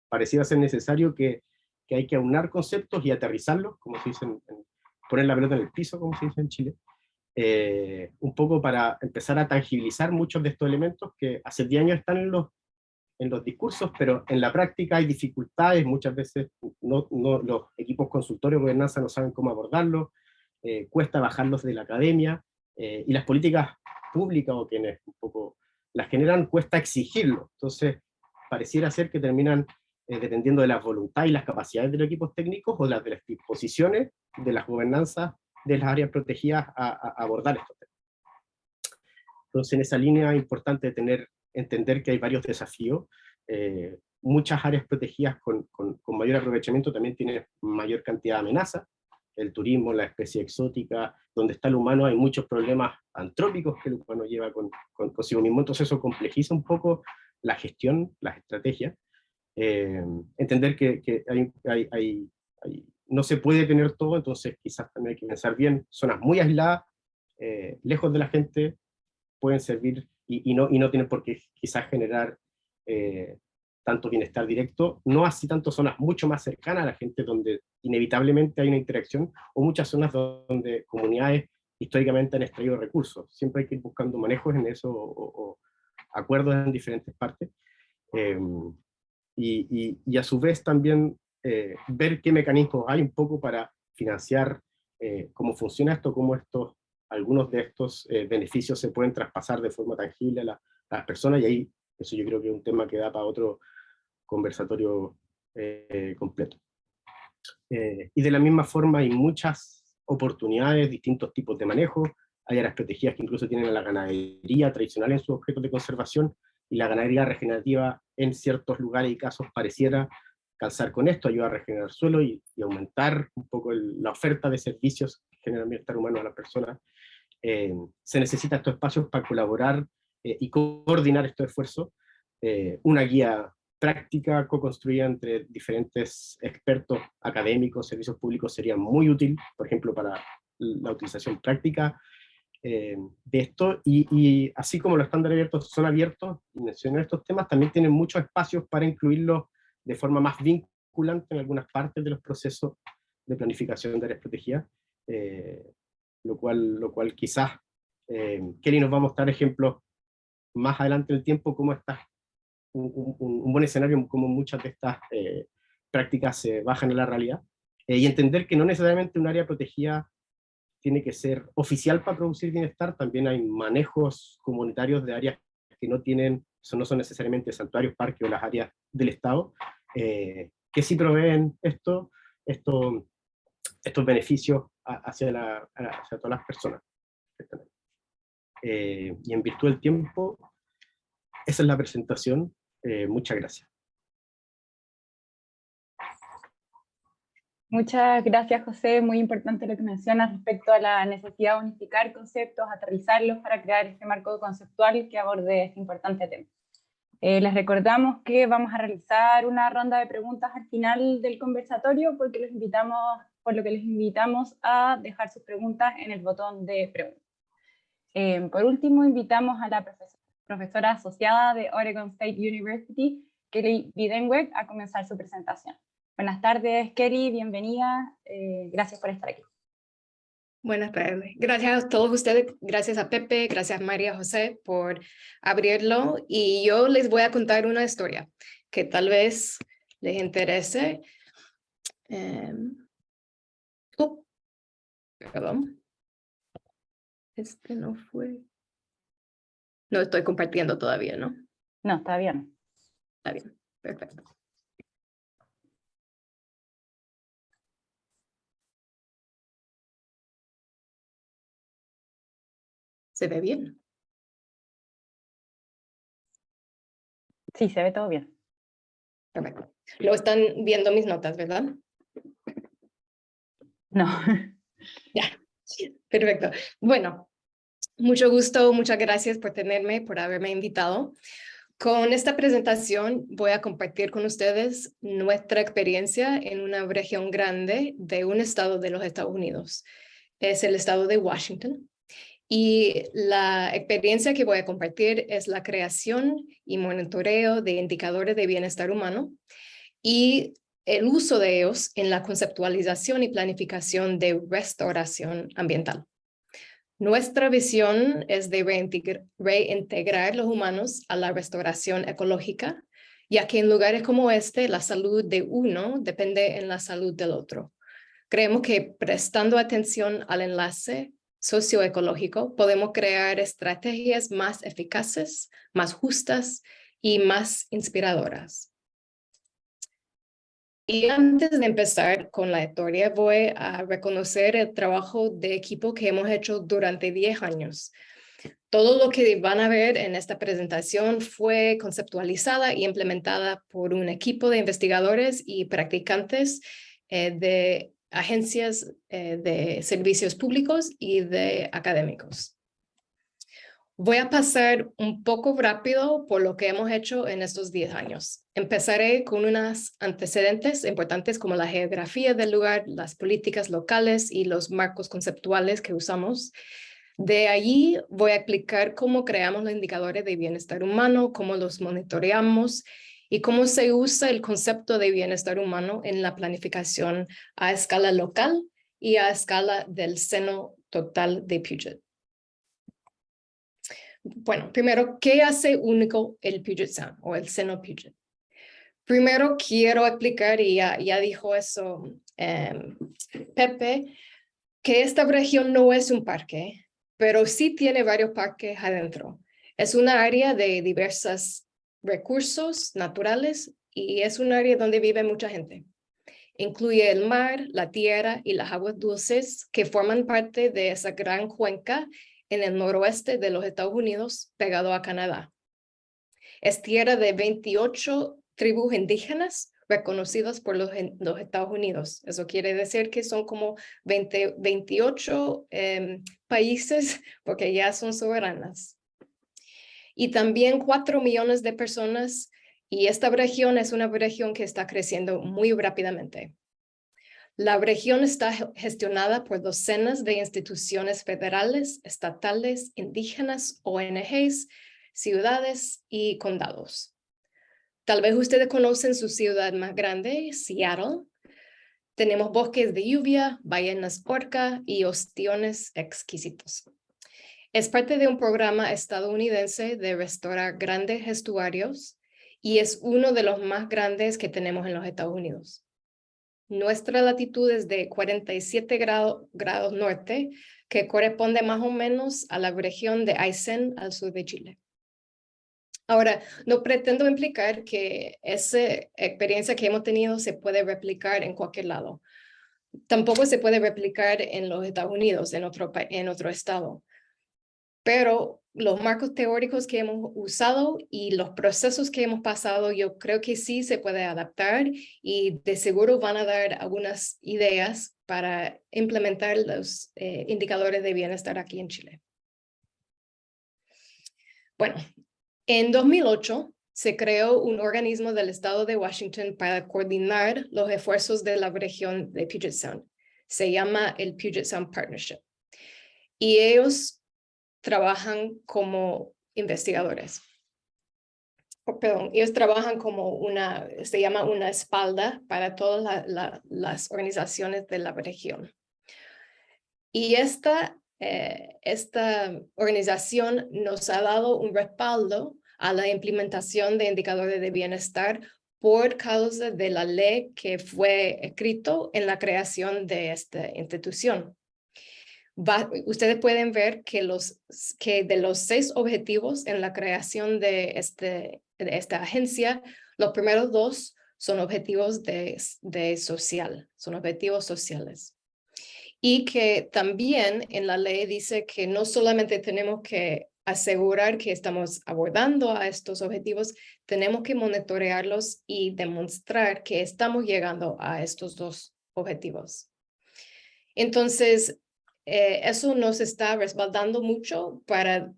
pareciera ser necesario que hay que aunar conceptos y aterrizarlos, como se dice, poner la pelota en el piso, como se dice en Chile, un poco para empezar a tangibilizar muchos de estos elementos que hace 10 años están en los discursos, pero en la práctica hay dificultades, muchas veces los equipos consultorios de gobernanza no saben cómo abordarlos, cuesta bajarlos de la academia, y las políticas públicas, o quienes un poco las generan, cuesta exigirlo. Entonces, pareciera ser que terminan dependiendo de la voluntad y las capacidades de los equipos técnicos, o de las disposiciones de las gobernanzas de las áreas protegidas a abordar estos temas. Entonces, en esa línea es importante entender que hay varios desafíos. Muchas áreas protegidas con mayor aprovechamiento también tienen mayor cantidad de amenazas. El turismo, la especie exótica, donde está el humano, hay muchos problemas antrópicos que el humano lleva consigo mismo. Entonces eso complejiza un poco la gestión, las estrategias. Entender que no se puede tener todo, entonces quizás también hay que pensar bien. Zonas muy aisladas, lejos de la gente, pueden servir y no tienen por qué quizás generar tanto bienestar directo, no así tanto zonas mucho más cercanas a la gente donde inevitablemente hay una interacción, o muchas zonas donde comunidades históricamente han extraído recursos. Siempre hay que ir buscando manejos en eso, o acuerdos en diferentes partes, y a su vez también ver qué mecanismos hay un poco para financiar cómo funciona esto, cómo algunos de estos beneficios se pueden traspasar de forma tangible a las personas, y ahí eso yo creo que es un tema que da para otro conversatorio completo. Y de la misma forma hay muchas oportunidades, distintos tipos de manejo. Hay áreas protegidas que incluso tienen a la ganadería tradicional en sus objetos de conservación, y la ganadería regenerativa en ciertos lugares y casos pareciera calzar con esto, ayuda a regenerar suelo y aumentar un poco la oferta de servicios que generan bienestar humano a las personas. Se necesitan estos espacios para colaborar y coordinar estos esfuerzos. Una guía práctica co-construida entre diferentes expertos académicos, servicios públicos, sería muy útil, por ejemplo, para la utilización práctica de esto, y así como los estándares abiertos son abiertos, y mencionar estos temas, también tienen muchos espacios para incluirlos de forma más vinculante en algunas partes de los procesos de planificación de áreas protegidas, lo cual quizás Kelly nos va a mostrar ejemplos más adelante en el tiempo, cómo está un buen escenario, como muchas de estas prácticas se bajan a la realidad, y entender que no necesariamente un área protegida tiene que ser oficial para producir bienestar. También hay manejos comunitarios de áreas que no son necesariamente santuarios, parques o las áreas del Estado, que sí proveen estos beneficios hacia todas las personas. Y en virtud del tiempo, esa es la presentación. Muchas gracias. Muchas gracias, José. Muy importante lo que mencionas respecto a la necesidad de unificar conceptos, aterrizarlos para crear este marco conceptual que aborde este importante tema. Les recordamos que vamos a realizar una ronda de preguntas al final del conversatorio, por lo que les invitamos a dejar sus preguntas en el botón de preguntas. Por último, invitamos a la profesora asociada de Oregon State University, Kelly Bidenweg, a comenzar su presentación. Buenas tardes, Kelly, bienvenida. Gracias por estar aquí. Buenas tardes. Gracias a todos ustedes, gracias a Pepe, gracias a María José por abrirlo. Y yo les voy a contar una historia que tal vez les interese. Perdón. Este no fue. No estoy compartiendo todavía, ¿no? No, está bien. Está bien, perfecto. ¿Se ve bien? Sí, se ve todo bien. Perfecto. Lo están viendo mis notas, ¿verdad? No. Ya, perfecto. Bueno, mucho gusto, muchas gracias por tenerme, por haberme invitado. Con esta presentación voy a compartir con ustedes nuestra experiencia en una región grande de un estado de los Estados Unidos. Es el estado de Washington. Y la experiencia que voy a compartir es la creación y monitoreo de indicadores de bienestar humano y el uso de ellos en la conceptualización y planificación de restauración ambiental. Nuestra visión es de reintegrar los humanos a la restauración ecológica, ya que en lugares como este, la salud de uno depende en la salud del otro. Creemos que prestando atención al enlace socioecológico, podemos crear estrategias más eficaces, más justas y más inspiradoras. Y antes de empezar con la historia, voy a reconocer el trabajo de equipo que hemos hecho durante 10 años. Todo lo que van a ver en esta presentación fue conceptualizada y implementada por un equipo de investigadores y practicantes de agencias de servicios públicos y de académicos. Voy a pasar un poco rápido por lo que hemos hecho en estos 10 años. Empezaré con unos antecedentes importantes como la geografía del lugar, las políticas locales y los marcos conceptuales que usamos. De allí voy a explicar cómo creamos los indicadores de bienestar humano, cómo los monitoreamos y cómo se usa el concepto de bienestar humano en la planificación a escala local y a escala del seno total de Puget. Bueno, primero, ¿qué hace único el Puget Sound o el seno Puget? Primero quiero explicar, y ya dijo eso Pepe, que esta región no es un parque, pero sí tiene varios parques adentro. Es una área de diversos recursos naturales y es un área donde vive mucha gente. Incluye el mar, la tierra y las aguas dulces que forman parte de esa gran cuenca en el noroeste de los Estados Unidos, pegado a Canadá. Es tierra de 28 tribus indígenas reconocidas por los Estados Unidos. Eso quiere decir que son como 28 países porque ya son soberanas. Y también 4 millones de personas, y esta región es una región que está creciendo muy rápidamente. La región está gestionada por docenas de instituciones federales, estatales, indígenas, ONGs, ciudades y condados. Tal vez ustedes conocen su ciudad más grande, Seattle. Tenemos bosques de lluvia, ballenas orca y ostiones exquisitos. Es parte de un programa estadounidense de restaurar grandes estuarios y es uno de los más grandes que tenemos en los Estados Unidos. Nuestra latitud es de 47 grados norte, que corresponde más o menos a la región de Aysén al sur de Chile. Ahora, no pretendo implicar que esa experiencia que hemos tenido se puede replicar en cualquier lado. Tampoco se puede replicar en los Estados Unidos, en otro estado. Pero los marcos teóricos que hemos usado y los procesos que hemos pasado, yo creo que sí se puede adaptar y de seguro van a dar algunas ideas para implementar los indicadores de bienestar aquí en Chile. Bueno, en 2008 se creó un organismo del estado de Washington para coordinar los esfuerzos de la región de Puget Sound. Se llama el Puget Sound Partnership. Y ellos trabajan como investigadores. Ellos trabajan como se llama una espalda para todas las organizaciones de la región. Y esta organización nos ha dado un respaldo a la implementación de indicadores de bienestar por causa de la ley que fue escrito en la creación de esta institución. Ustedes pueden ver que de los 6 objetivos en la creación de esta agencia, los primeros 2 son objetivos son objetivos sociales. y que también en la ley dice que no solamente tenemos que asegurar que estamos abordando a estos objetivos, tenemos que monitorearlos y demostrar que estamos llegando a estos dos objetivos. Entonces, eso nos está respaldando mucho para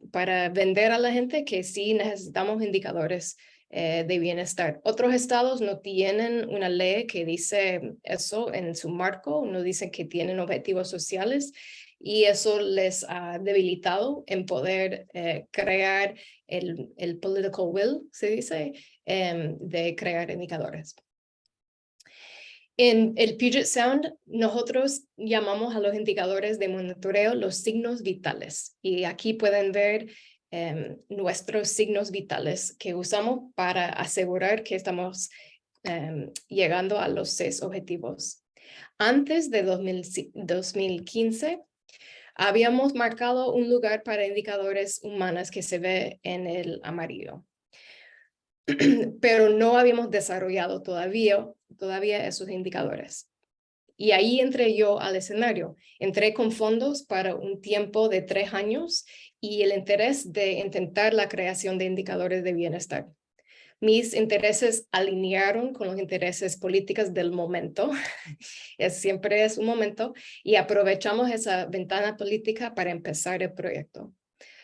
vender a la gente que sí necesitamos indicadores de bienestar. Otros estados no tienen una ley que dice eso en su marco, no dicen que tienen objetivos sociales y eso les ha debilitado en poder crear el political will, se dice, de crear indicadores. En el Puget Sound, nosotros llamamos a los indicadores de monitoreo los signos vitales. Y aquí pueden ver nuestros signos vitales que usamos para asegurar que estamos llegando a los 6 objetivos. Antes de 2015, habíamos marcado un lugar para indicadores humanos que se ve en el amarillo. Pero no habíamos desarrollado todavía esos indicadores. Y ahí entré yo al escenario. Entré con fondos para un tiempo de 3 años y el interés de intentar la creación de indicadores de bienestar. Mis intereses alinearon con los intereses políticos del momento. Siempre es un momento y aprovechamos esa ventana política para empezar el proyecto.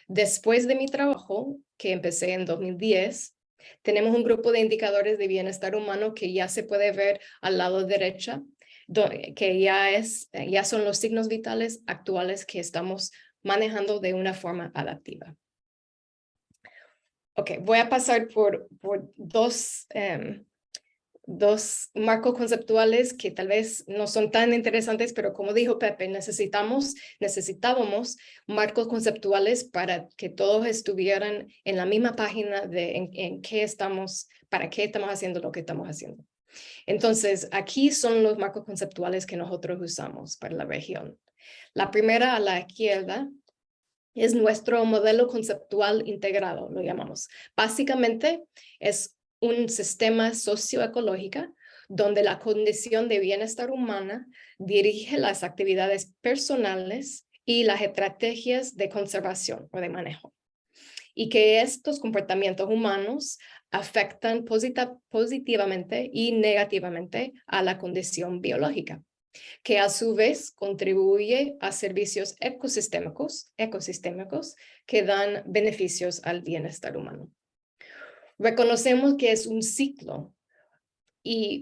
Después de mi trabajo, que empecé en 2010, tenemos un grupo de indicadores de bienestar humano que ya se puede ver al lado derecha, que ya son los signos vitales actuales que estamos manejando de una forma adaptiva. Ok, voy a pasar por dos marcos conceptuales que tal vez no son tan interesantes, pero como dijo Pepe, necesitábamos marcos conceptuales para que todos estuvieran en la misma página de para qué estamos haciendo lo que estamos haciendo. Entonces, aquí son los marcos conceptuales que nosotros usamos para la región. La primera a la izquierda es nuestro modelo conceptual integrado, lo llamamos. Básicamente es un sistema socioecológico donde la condición de bienestar humana dirige las actividades personales y las estrategias de conservación o de manejo. Y que estos comportamientos humanos afectan positivamente y negativamente a la condición biológica, que a su vez contribuye a servicios ecosistémicos que dan beneficios al bienestar humano. Reconocemos que es un ciclo,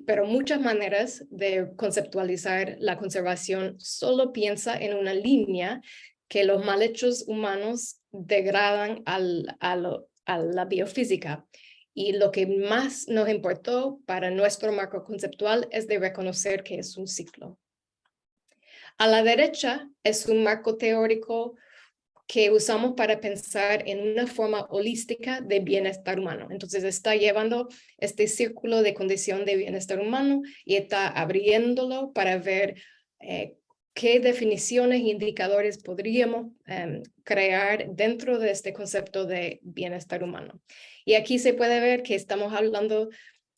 pero muchas maneras de conceptualizar la conservación solo piensa en una línea que los malhechos humanos degradan a la biofísica. Y lo que más nos importó para nuestro marco conceptual es de reconocer que es un ciclo. A la derecha es un marco teórico que usamos para pensar en una forma holística de bienestar humano. Entonces está llevando este círculo de condición de bienestar humano y está abriéndolo para ver qué definiciones e indicadores podríamos crear dentro de este concepto de bienestar humano. Y aquí se puede ver que estamos hablando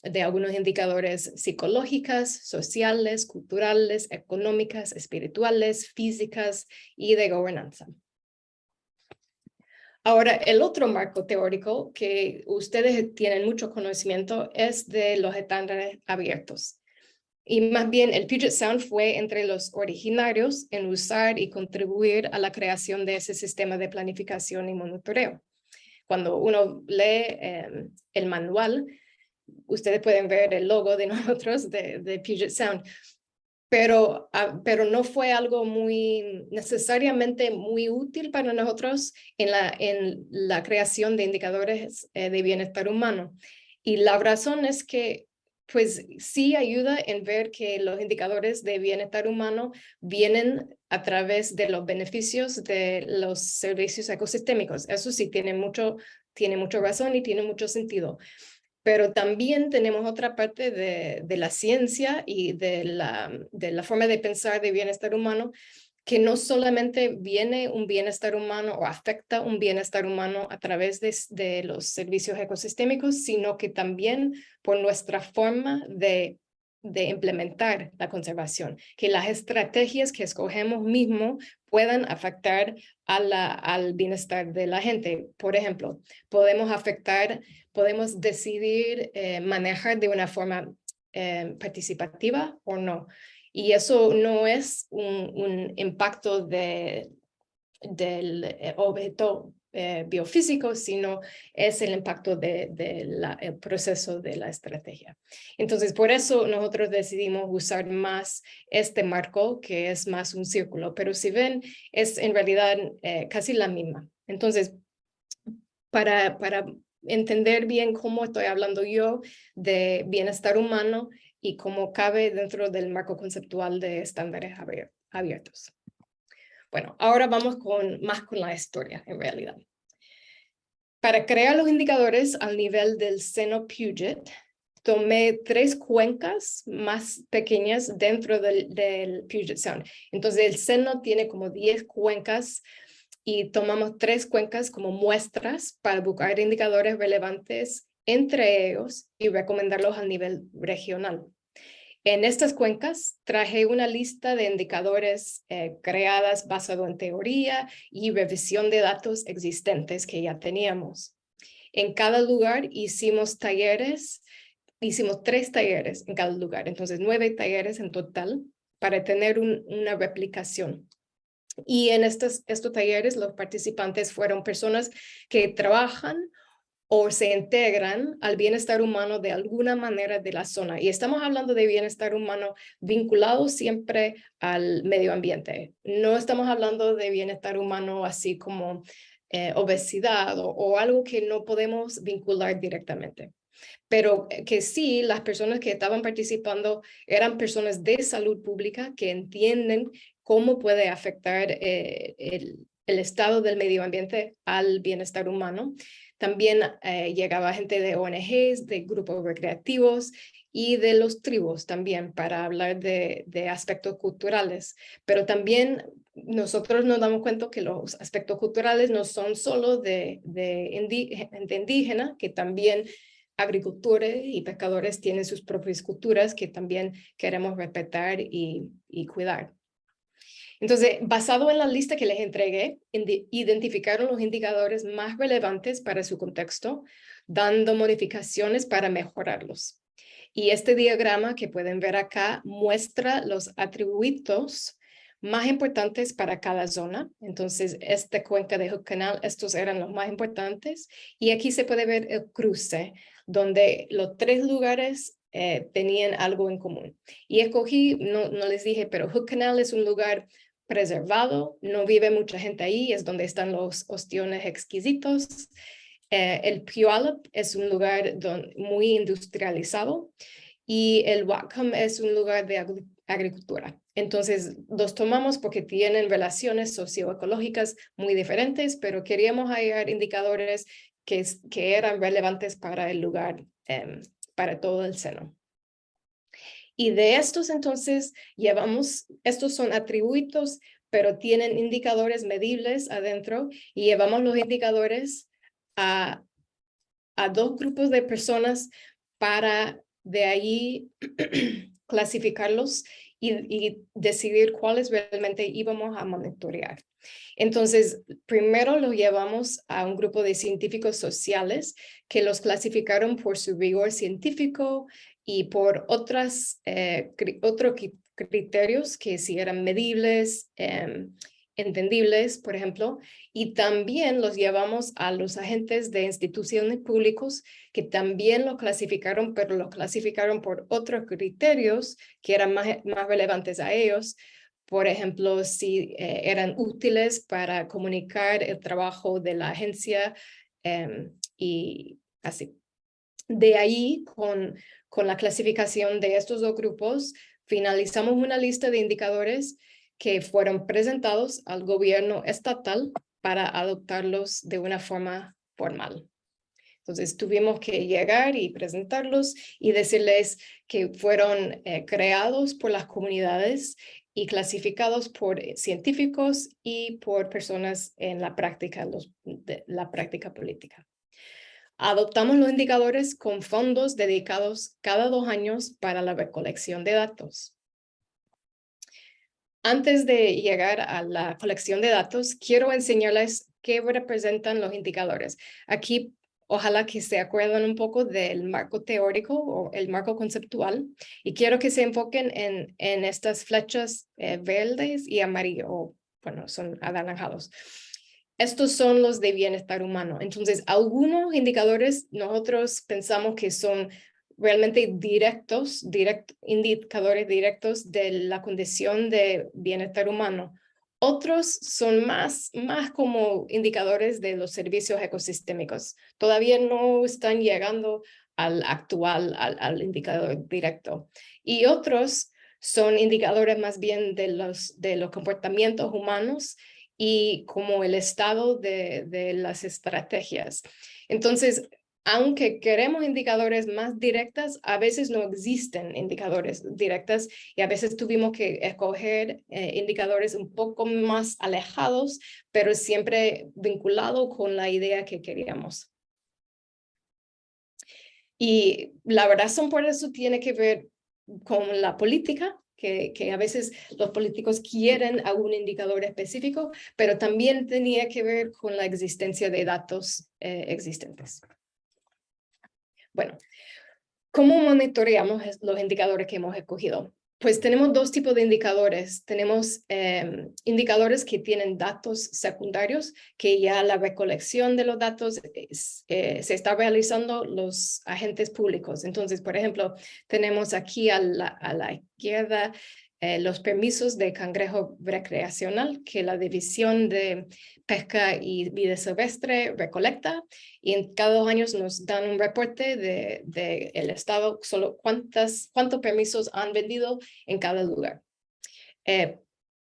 de algunos indicadores psicológicos, sociales, culturales, económicas, espirituales, físicas y de gobernanza. Ahora, el otro marco teórico que ustedes tienen mucho conocimiento es de los estándares abiertos. Y más bien, el Puget Sound fue entre los originarios en usar y contribuir a la creación de ese sistema de planificación y monitoreo. Cuando uno lee el manual, ustedes pueden ver el logo de nosotros de Puget Sound. Pero no fue algo necesariamente muy útil para nosotros en la creación de indicadores de bienestar humano. Y la razón es que pues sí ayuda en ver que los indicadores de bienestar humano vienen a través de los beneficios de los servicios ecosistémicos. Eso sí tiene mucho razón y tiene mucho sentido. Pero también tenemos otra parte de la ciencia y de la forma de pensar de bienestar humano, que no solamente viene un bienestar humano o afecta un bienestar humano a través de los servicios ecosistémicos, sino que también por nuestra forma de de implementar la conservación, que las estrategias que escogemos mismo puedan afectar al bienestar de la gente. Por ejemplo, podemos decidir manejar de una forma participativa o no. Y eso no es un impacto del objeto biofísico, sino es el impacto del proceso de la estrategia. Entonces, por eso nosotros decidimos usar más este marco, que es más un círculo, pero si ven, es en realidad casi la misma. Entonces, para entender bien cómo estoy hablando yo de bienestar humano y cómo cabe dentro del marco conceptual de estándares abiertos. Bueno, ahora vamos más con la historia, en realidad. Para crear los indicadores al nivel del seno Puget, tomé 3 cuencas más pequeñas dentro del Puget Sound. Entonces, el seno tiene como 10 cuencas y tomamos 3 cuencas como muestras para buscar indicadores relevantes entre ellos y recomendarlos a nivel regional. En estas cuencas traje una lista de indicadores creadas basado en teoría y revisión de datos existentes que ya teníamos. En cada lugar hicimos 3 talleres en cada lugar, entonces 9 talleres en total para tener una replicación. Y en estos talleres los participantes fueron personas que trabajan o se integran al bienestar humano de alguna manera de la zona. Y estamos hablando de bienestar humano vinculado siempre al medio ambiente. No estamos hablando de bienestar humano así como obesidad o algo que no podemos vincular directamente. Pero que sí, las personas que estaban participando eran personas de salud pública que entienden cómo puede afectar el estado del medio ambiente al bienestar humano. También llegaba gente de ONGs, de grupos recreativos y de los tribus también para hablar de aspectos culturales. Pero también nosotros nos damos cuenta que los aspectos culturales no son solo de indígena, que también agricultores y pescadores tienen sus propias culturas que también queremos respetar y cuidar. Entonces, basado en la lista que les entregué, identificaron los indicadores más relevantes para su contexto, dando modificaciones para mejorarlos. Y este diagrama que pueden ver acá muestra los atributos más importantes para cada zona. Entonces, esta cuenca de Hood Canal, estos eran los más importantes. Y aquí se puede ver el cruce, donde los 3 lugares tenían algo en común. Y escogí, no les dije, pero Hood Canal es un lugar preservado, no vive mucha gente ahí, es donde están los ostiones exquisitos. El Puyallup es un lugar muy industrializado y el Whatcom es un lugar de agricultura. Entonces, los tomamos porque tienen relaciones socioecológicas muy diferentes, pero queríamos hallar indicadores que eran relevantes para el lugar, para todo el seno. Y de estos entonces estos son atributos, pero tienen indicadores medibles adentro y llevamos los indicadores a 2 grupos de personas para de ahí clasificarlos y decidir cuáles realmente íbamos a monitorear. Entonces, primero los llevamos a un grupo de científicos sociales que los clasificaron por su rigor científico y por otros criterios que si eran medibles, entendibles, por ejemplo, y también los llevamos a los agentes de instituciones públicas que también los clasificaron, pero los clasificaron por otros criterios que eran más relevantes a ellos. Por ejemplo, si eran útiles para comunicar el trabajo de la agencia y así. De ahí, con la clasificación de estos 2 grupos, finalizamos una lista de indicadores que fueron presentados al gobierno estatal para adoptarlos de una forma formal. Entonces tuvimos que llegar y presentarlos y decirles que fueron creados por las comunidades y clasificados por científicos y por personas en la práctica, la práctica política. Adoptamos los indicadores con fondos dedicados cada 2 años para la recolección de datos. Antes de llegar a la colección de datos, quiero enseñarles qué representan los indicadores. Aquí, ojalá que se acuerden un poco del marco teórico o el marco conceptual, y quiero que se enfoquen en estas flechas verdes y amarillo, o bueno, son anaranjados. Estos son los de bienestar humano. Entonces, algunos indicadores nosotros pensamos que son realmente indicadores directos de la condición de bienestar humano. Otros son más como indicadores de los servicios ecosistémicos. Todavía no están llegando al indicador directo. Y otros son indicadores más bien de los comportamientos humanos y como el estado de las estrategias. Entonces, aunque queremos indicadores más directas, a veces no existen indicadores directas y a veces tuvimos que escoger indicadores un poco más alejados, pero siempre vinculado con la idea que queríamos. Y la razón por eso tiene que ver con la política, que a veces los políticos quieren algún indicador específico, pero también tenía que ver con la existencia de datos existentes. Bueno, ¿cómo monitoreamos los indicadores que hemos escogido? Pues tenemos 2 tipos de indicadores. Tenemos indicadores que tienen datos secundarios, que ya la recolección de los datos se está realizando los agentes públicos. Entonces, por ejemplo, tenemos aquí a la izquierda los permisos de cangrejo recreacional que la División de Pesca y Vida Silvestre recolecta, y en cada 2 años nos dan un reporte del estado, solo cuántos permisos han vendido en cada lugar.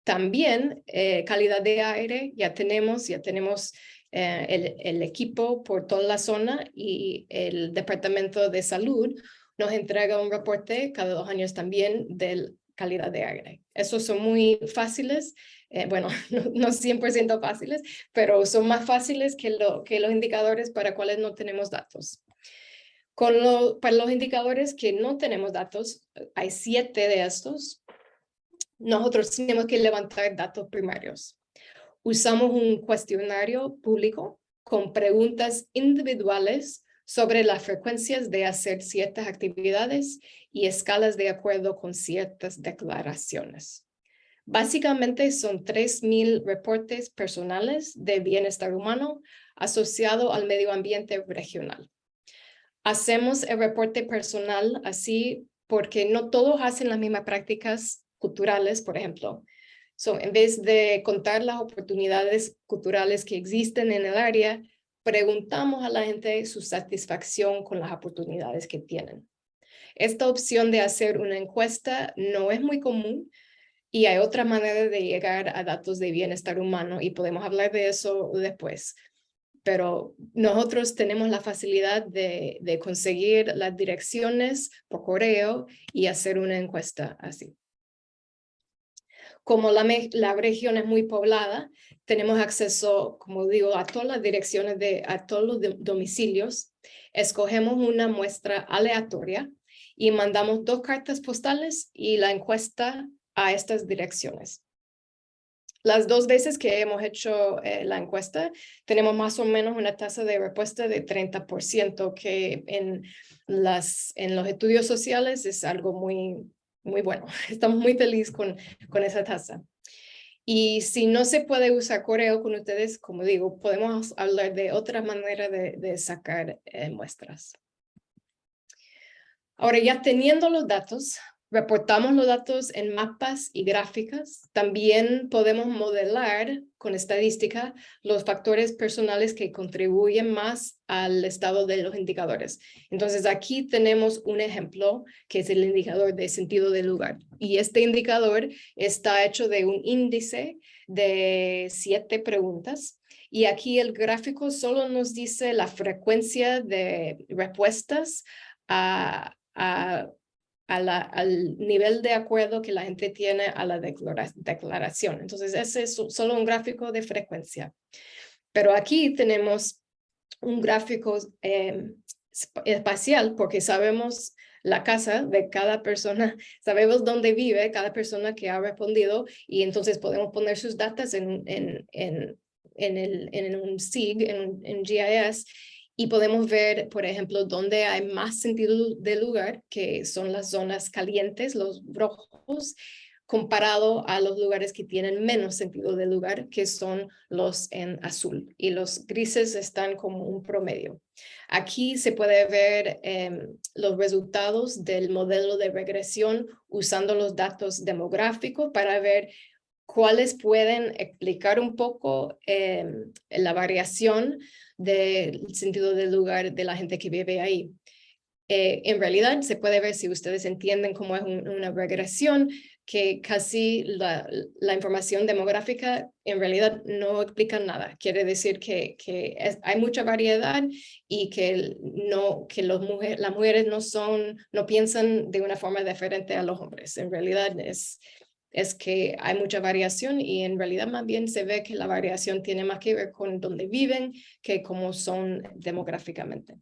También calidad de aire, ya tenemos el equipo por toda la zona, y el Departamento de Salud nos entrega un reporte cada 2 años también del calidad de aire. Esos son muy fáciles, bueno, no 100% fáciles, pero son más fáciles que los indicadores para cuales no tenemos datos. Para los indicadores que no tenemos datos, hay 7 de estos. Nosotros tenemos que levantar datos primarios. Usamos un cuestionario público con preguntas individuales sobre las frecuencias de hacer ciertas actividades y escalas de acuerdo con ciertas declaraciones. Básicamente son 3,000 reportes personales de bienestar humano asociado al medio ambiente regional. Hacemos el reporte personal así porque no todos hacen las mismas prácticas culturales, por ejemplo. En vez de contar las oportunidades culturales que existen en el área, preguntamos a la gente su satisfacción con las oportunidades que tienen. Esta opción de hacer una encuesta no es muy común, y hay otra manera de llegar a datos de bienestar humano, y podemos hablar de eso después. Pero nosotros tenemos la facilidad de conseguir las direcciones por correo y hacer una encuesta así. Como la región es muy poblada, tenemos acceso, como digo, a todas las direcciones, a todos los domicilios. Escogemos una muestra aleatoria y mandamos 2 cartas postales y la encuesta a estas direcciones. Las 2 veces que hemos hecho la encuesta, tenemos más o menos una tasa de respuesta de 30%, que en los estudios sociales es algo muy bueno. Estamos muy felices con esa tasa. Y si no se puede usar correo con ustedes, como digo, podemos hablar de otra manera de sacar muestras. Ahora, ya teniendo los datos, reportamos los datos en mapas y gráficas. También podemos modelar con estadística los factores personales que contribuyen más al estado de los indicadores. Entonces, aquí tenemos un ejemplo que es el indicador de sentido del lugar. Y este indicador está hecho de un índice de 7 preguntas. Y aquí el gráfico solo nos dice la frecuencia de respuestas al nivel de acuerdo que la gente tiene a la declaración. Entonces, ese es solo un gráfico de frecuencia. Pero aquí tenemos un gráfico espacial, porque sabemos la casa de cada persona, sabemos dónde vive cada persona que ha respondido, y entonces podemos poner sus datos en un SIG, en GIS, y podemos ver, por ejemplo, dónde hay más sentido de lugar, que son las zonas calientes, los rojos, comparado a los lugares que tienen menos sentido de lugar, que son los en azul, y los grises están como un promedio. Aquí se puede ver los resultados del modelo de regresión usando los datos demográficos para ver cuáles pueden explicar un poco la variación del sentido del lugar de la gente que vive ahí. En realidad se puede ver, si ustedes entienden cómo es una regresión, que casi la información demográfica en realidad no explica nada. Quiere decir que hay mucha variedad y que las mujeres no piensan de una forma diferente a los hombres. En realidad es que hay mucha variación, y en realidad más bien se ve que la variación tiene más que ver con dónde viven que cómo son demográficamente.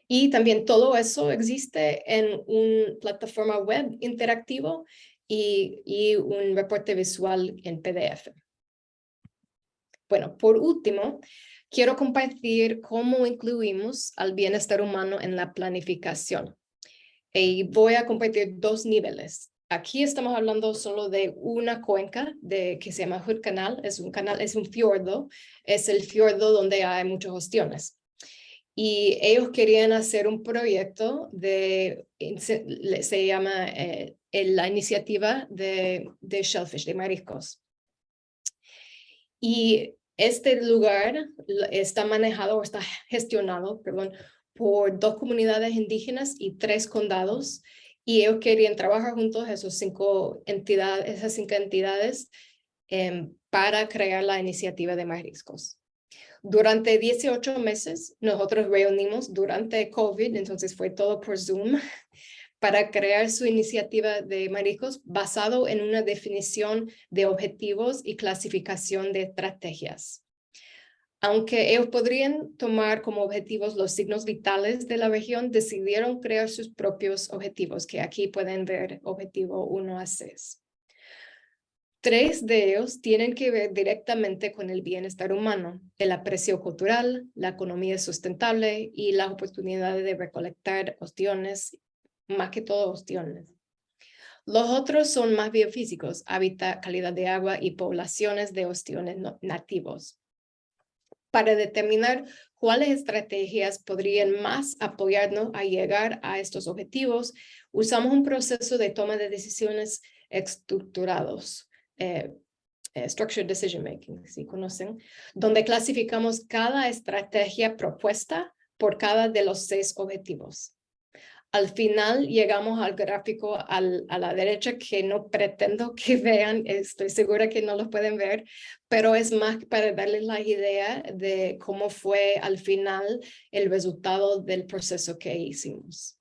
Y también todo eso existe en una plataforma web interactivo y un reporte visual en PDF. Bueno, por último, quiero compartir cómo incluimos al bienestar humano en la planificación. Y voy a compartir 2 niveles. Aquí estamos hablando solo de una cuenca que se llama Hood Canal. Es un fiordo. Es el fiordo donde hay muchos ostiones. Y ellos querían hacer un proyecto se llama la iniciativa de Shellfish, de mariscos. Y este lugar está gestionado, por 2 comunidades indígenas y 3 condados. Y ellos querían trabajar juntos, esas 5 entidades, para crear la iniciativa de mariscos. Durante 18 meses, nosotros reunimos durante COVID, entonces fue todo por Zoom, para crear su iniciativa de mariscos basado en una definición de objetivos y clasificación de estrategias. Aunque ellos podrían tomar como objetivos los signos vitales de la región, decidieron crear sus propios objetivos, que aquí pueden ver objetivo 1 a 6. 3 de ellos tienen que ver directamente con el bienestar humano, el aprecio cultural, la economía sustentable y las oportunidades de recolectar ostiones, más que todo ostiones. Los otros son más biofísicos, hábitat, calidad de agua y poblaciones de ostiones nativos. Para determinar cuáles estrategias podrían más apoyarnos a llegar a estos objetivos, usamos un proceso de toma de decisiones estructurados. Structured Decision Making, si conocen, donde clasificamos cada estrategia propuesta por cada de los 6 objetivos. Al final llegamos al gráfico a la derecha, que no pretendo que vean, estoy segura que no lo pueden ver, pero es más para darles la idea de cómo fue al final el resultado del proceso que hicimos.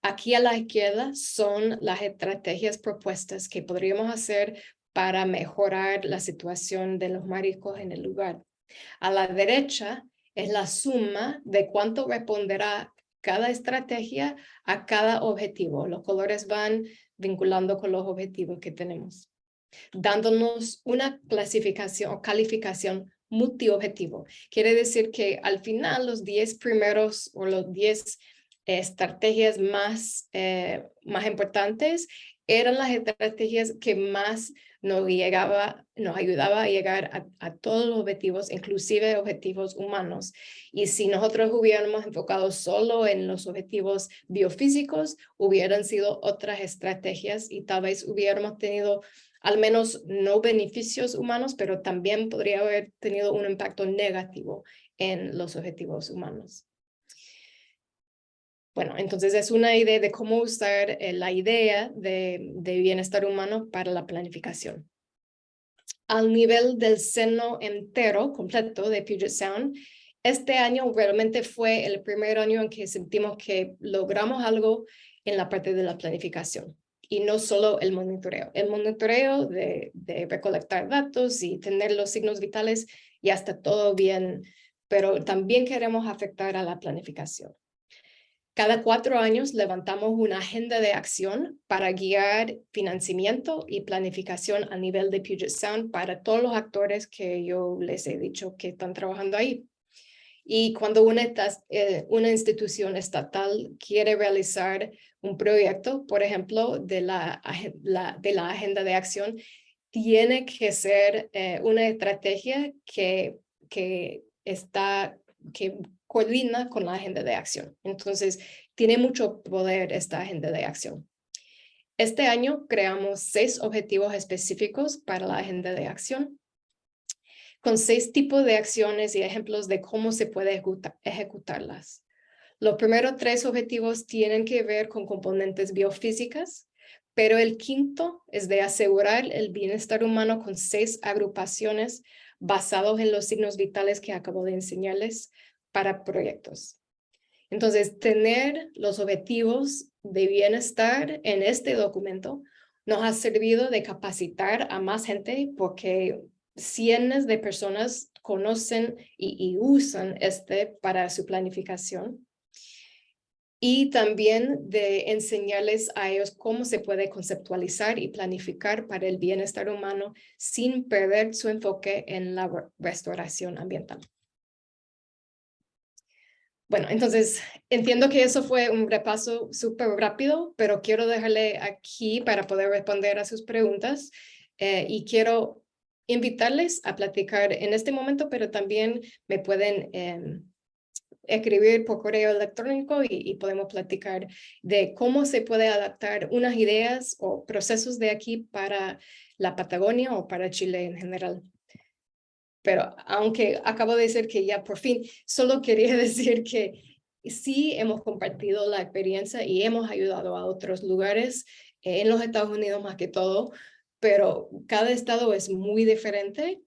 Aquí a la izquierda son las estrategias propuestas que podríamos hacer para mejorar la situación de los mariscos en el lugar. A la derecha es la suma de cuánto responderá cada estrategia a cada objetivo. Los colores van vinculando con los objetivos que tenemos, dándonos una clasificación o calificación multiobjetivo. Quiere decir que al final los 10 primeros o los 10 estrategias más importantes eran las estrategias que más nos ayudaba a llegar a todos los objetivos, inclusive objetivos humanos. Y si nosotros hubiéramos enfocado solo en los objetivos biofísicos, hubieran sido otras estrategias y tal vez hubiéramos tenido al menos no beneficios humanos, pero también podría haber tenido un impacto negativo en los objetivos humanos. Bueno, entonces es una idea de cómo usar la idea de bienestar humano para la planificación. Al nivel del seno entero completo de Puget Sound, este año realmente fue el primer año en que sentimos que logramos algo en la parte de la planificación y no solo el monitoreo. El monitoreo de recolectar datos y tener los signos vitales ya está todo bien, pero también queremos afectar a la planificación. Cada 4 años levantamos una agenda de acción para guiar financiamiento y planificación a nivel de Puget Sound para todos los actores que yo les he dicho que están trabajando ahí. Y cuando una institución estatal quiere realizar un proyecto, por ejemplo, de la agenda de acción, tiene que ser una estrategia que coordina con la agenda de acción. Entonces, tiene mucho poder esta agenda de acción. Este año creamos 6 objetivos específicos para la agenda de acción, con 6 tipos de acciones y ejemplos de cómo se puede ejecutarlas. Los primeros 3 objetivos tienen que ver con componentes biofísicas, pero el quinto es de asegurar el bienestar humano con 6 agrupaciones basados en los signos vitales que acabo de enseñarles para proyectos. Entonces, tener los objetivos de bienestar en este documento nos ha servido de capacitar a más gente porque cientos de personas conocen y usan para su planificación. Y también de enseñarles a ellos cómo se puede conceptualizar y planificar para el bienestar humano sin perder su enfoque en la restauración ambiental. Bueno, entonces entiendo que eso fue un repaso súper rápido, pero quiero dejarle aquí para poder responder a sus preguntas y quiero invitarles a platicar en este momento, pero también me pueden escribir por correo electrónico y podemos platicar de cómo se puede adaptar unas ideas o procesos de aquí para la Patagonia o para Chile en general. Pero aunque acabo de decir que ya por fin, solo quería decir que sí hemos compartido la experiencia y hemos ayudado a otros lugares en los Estados Unidos más que todo, pero cada estado es muy diferente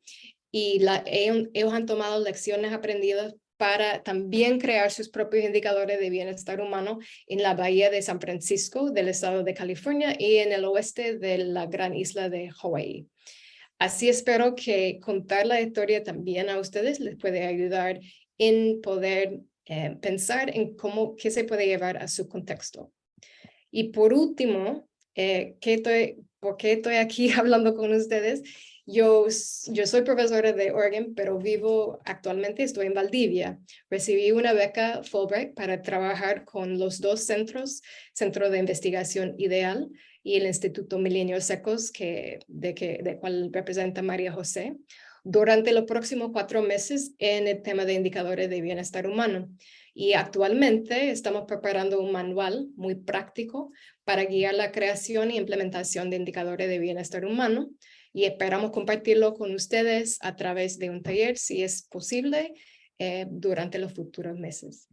y ellos han tomado lecciones aprendidas para también crear sus propios indicadores de bienestar humano en la bahía de San Francisco del estado de California y en el oeste de la gran isla de Hawái. Así espero que contar la historia también a ustedes les puede ayudar en poder pensar en qué se puede llevar a su contexto. Y por último, ¿por qué estoy aquí hablando con ustedes? Yo soy profesora de Oregon, pero actualmente estoy en Valdivia. Recibí una beca Fulbright para trabajar con los 2 Centro de Investigación Ideal y el Instituto Milenios Secos, de cual representa María José, durante los próximos 4 meses en el tema de indicadores de bienestar humano. Y actualmente estamos preparando un manual muy práctico para guiar la creación y implementación de indicadores de bienestar humano y esperamos compartirlo con ustedes a través de un taller, si es posible, durante los futuros meses.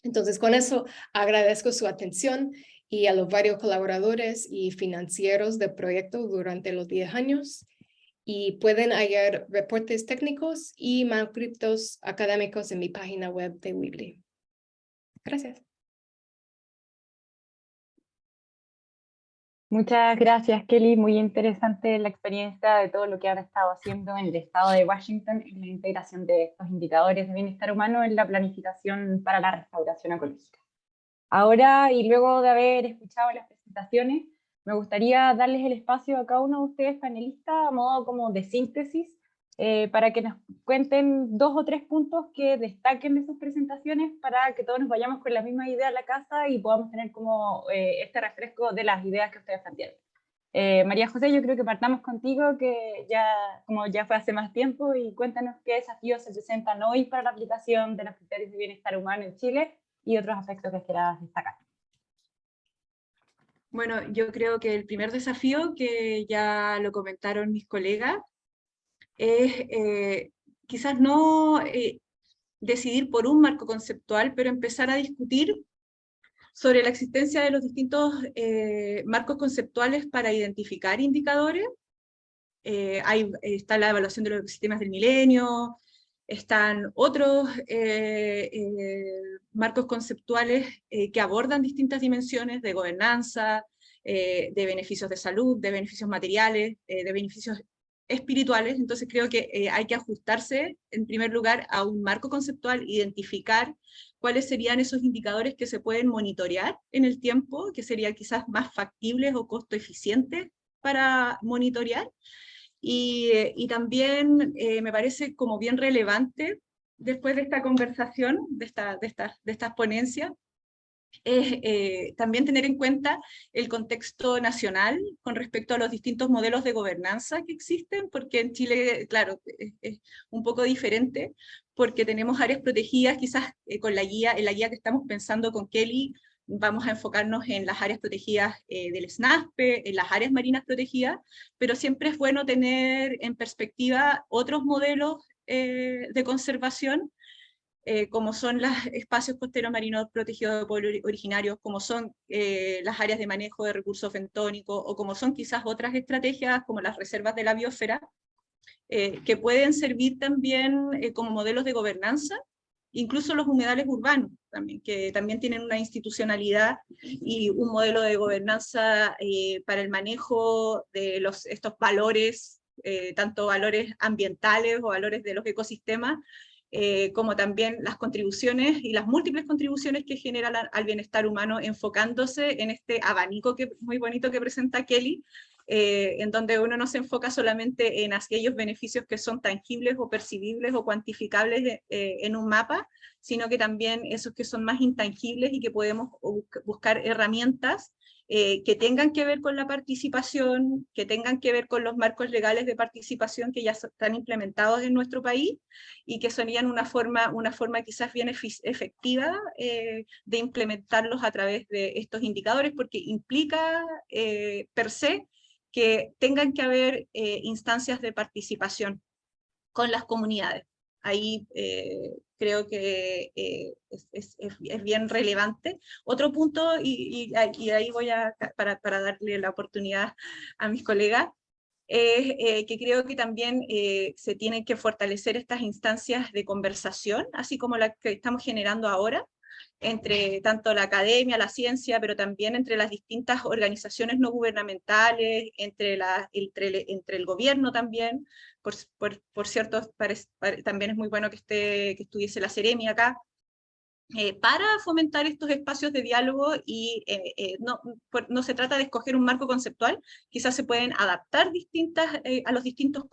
Entonces, con eso agradezco su atención y a los varios colaboradores y financieros del proyecto durante los 10 años. Y pueden hallar reportes técnicos y manuscritos académicos en mi página web de Weebly. Gracias. Muchas gracias, Kelly. Muy interesante la experiencia de todo lo que han estado haciendo en el estado de Washington en la integración de estos indicadores de bienestar humano en la planificación para la restauración ecológica. Ahora, y luego de haber escuchado las presentaciones, me gustaría darles el espacio a cada uno de ustedes panelistas a modo como de síntesis para que nos cuenten 2 o 3 puntos que destaquen de sus presentaciones para que todos nos vayamos con la misma idea a la casa y podamos tener como este refresco de las ideas que ustedes plantearon. María José, yo creo que partamos contigo, que ya fue hace más tiempo, y cuéntanos qué desafíos se presentan hoy para la aplicación de los criterios de bienestar humano en Chile y otros aspectos que quieras destacar. Bueno, yo creo que el primer desafío, que ya lo comentaron mis colegas, es quizás no decidir por un marco conceptual, pero empezar a discutir sobre la existencia de los distintos marcos conceptuales para identificar indicadores. Está la evaluación de los sistemas del milenio, están otros marcos conceptuales que abordan distintas dimensiones de gobernanza, de beneficios de salud, de beneficios materiales, de beneficios espirituales. Entonces creo que hay que ajustarse en primer lugar a un marco conceptual, identificar cuáles serían esos indicadores que se pueden monitorear en el tiempo, que serían quizás más factibles o costo eficientes para monitorear. Y también me parece como bien relevante, después de esta conversación, de estas ponencias, es también tener en cuenta el contexto nacional con respecto a los distintos modelos de gobernanza que existen, porque en Chile, claro, es un poco diferente, porque tenemos áreas protegidas, quizás con en la guía que estamos pensando con Kelly, vamos a enfocarnos en las áreas protegidas del SNASPE, en las áreas marinas protegidas, pero siempre es bueno tener en perspectiva otros modelos de conservación, como son los espacios costeros marinos protegidos de pueblos originarios, como son las áreas de manejo de recursos bentónicos, o como son quizás otras estrategias como las reservas de la biosfera, que pueden servir también como modelos de gobernanza, incluso los humedales urbanos, también, que también tienen una institucionalidad y un modelo de gobernanza para el manejo de estos valores, tanto valores ambientales o valores de los ecosistemas, como también las contribuciones y las múltiples contribuciones que generan al bienestar humano, enfocándose en este abanico muy bonito que presenta Kelly, en donde uno no se enfoca solamente en aquellos beneficios que son tangibles o percibibles o cuantificables en un mapa, sino que también esos que son más intangibles y que podemos buscar herramientas que tengan que ver con la participación, que tengan que ver con los marcos legales de participación que ya están implementados en nuestro país y que serían una forma quizás bien efectiva de implementarlos a través de estos indicadores, porque implica per se que tengan que haber instancias de participación con las comunidades. Ahí creo que es bien relevante. Otro punto, y ahí voy para darle la oportunidad a mis colegas, es que creo que también se tienen que fortalecer estas instancias de conversación, así como la que estamos generando ahora, entre tanto la academia, la ciencia, pero también entre las distintas organizaciones no gubernamentales, entre el gobierno también. Por cierto, también es muy bueno que estuviese la Seremi acá, para fomentar estos espacios de diálogo y no se trata de escoger un marco conceptual, quizás se pueden adaptar a los distintos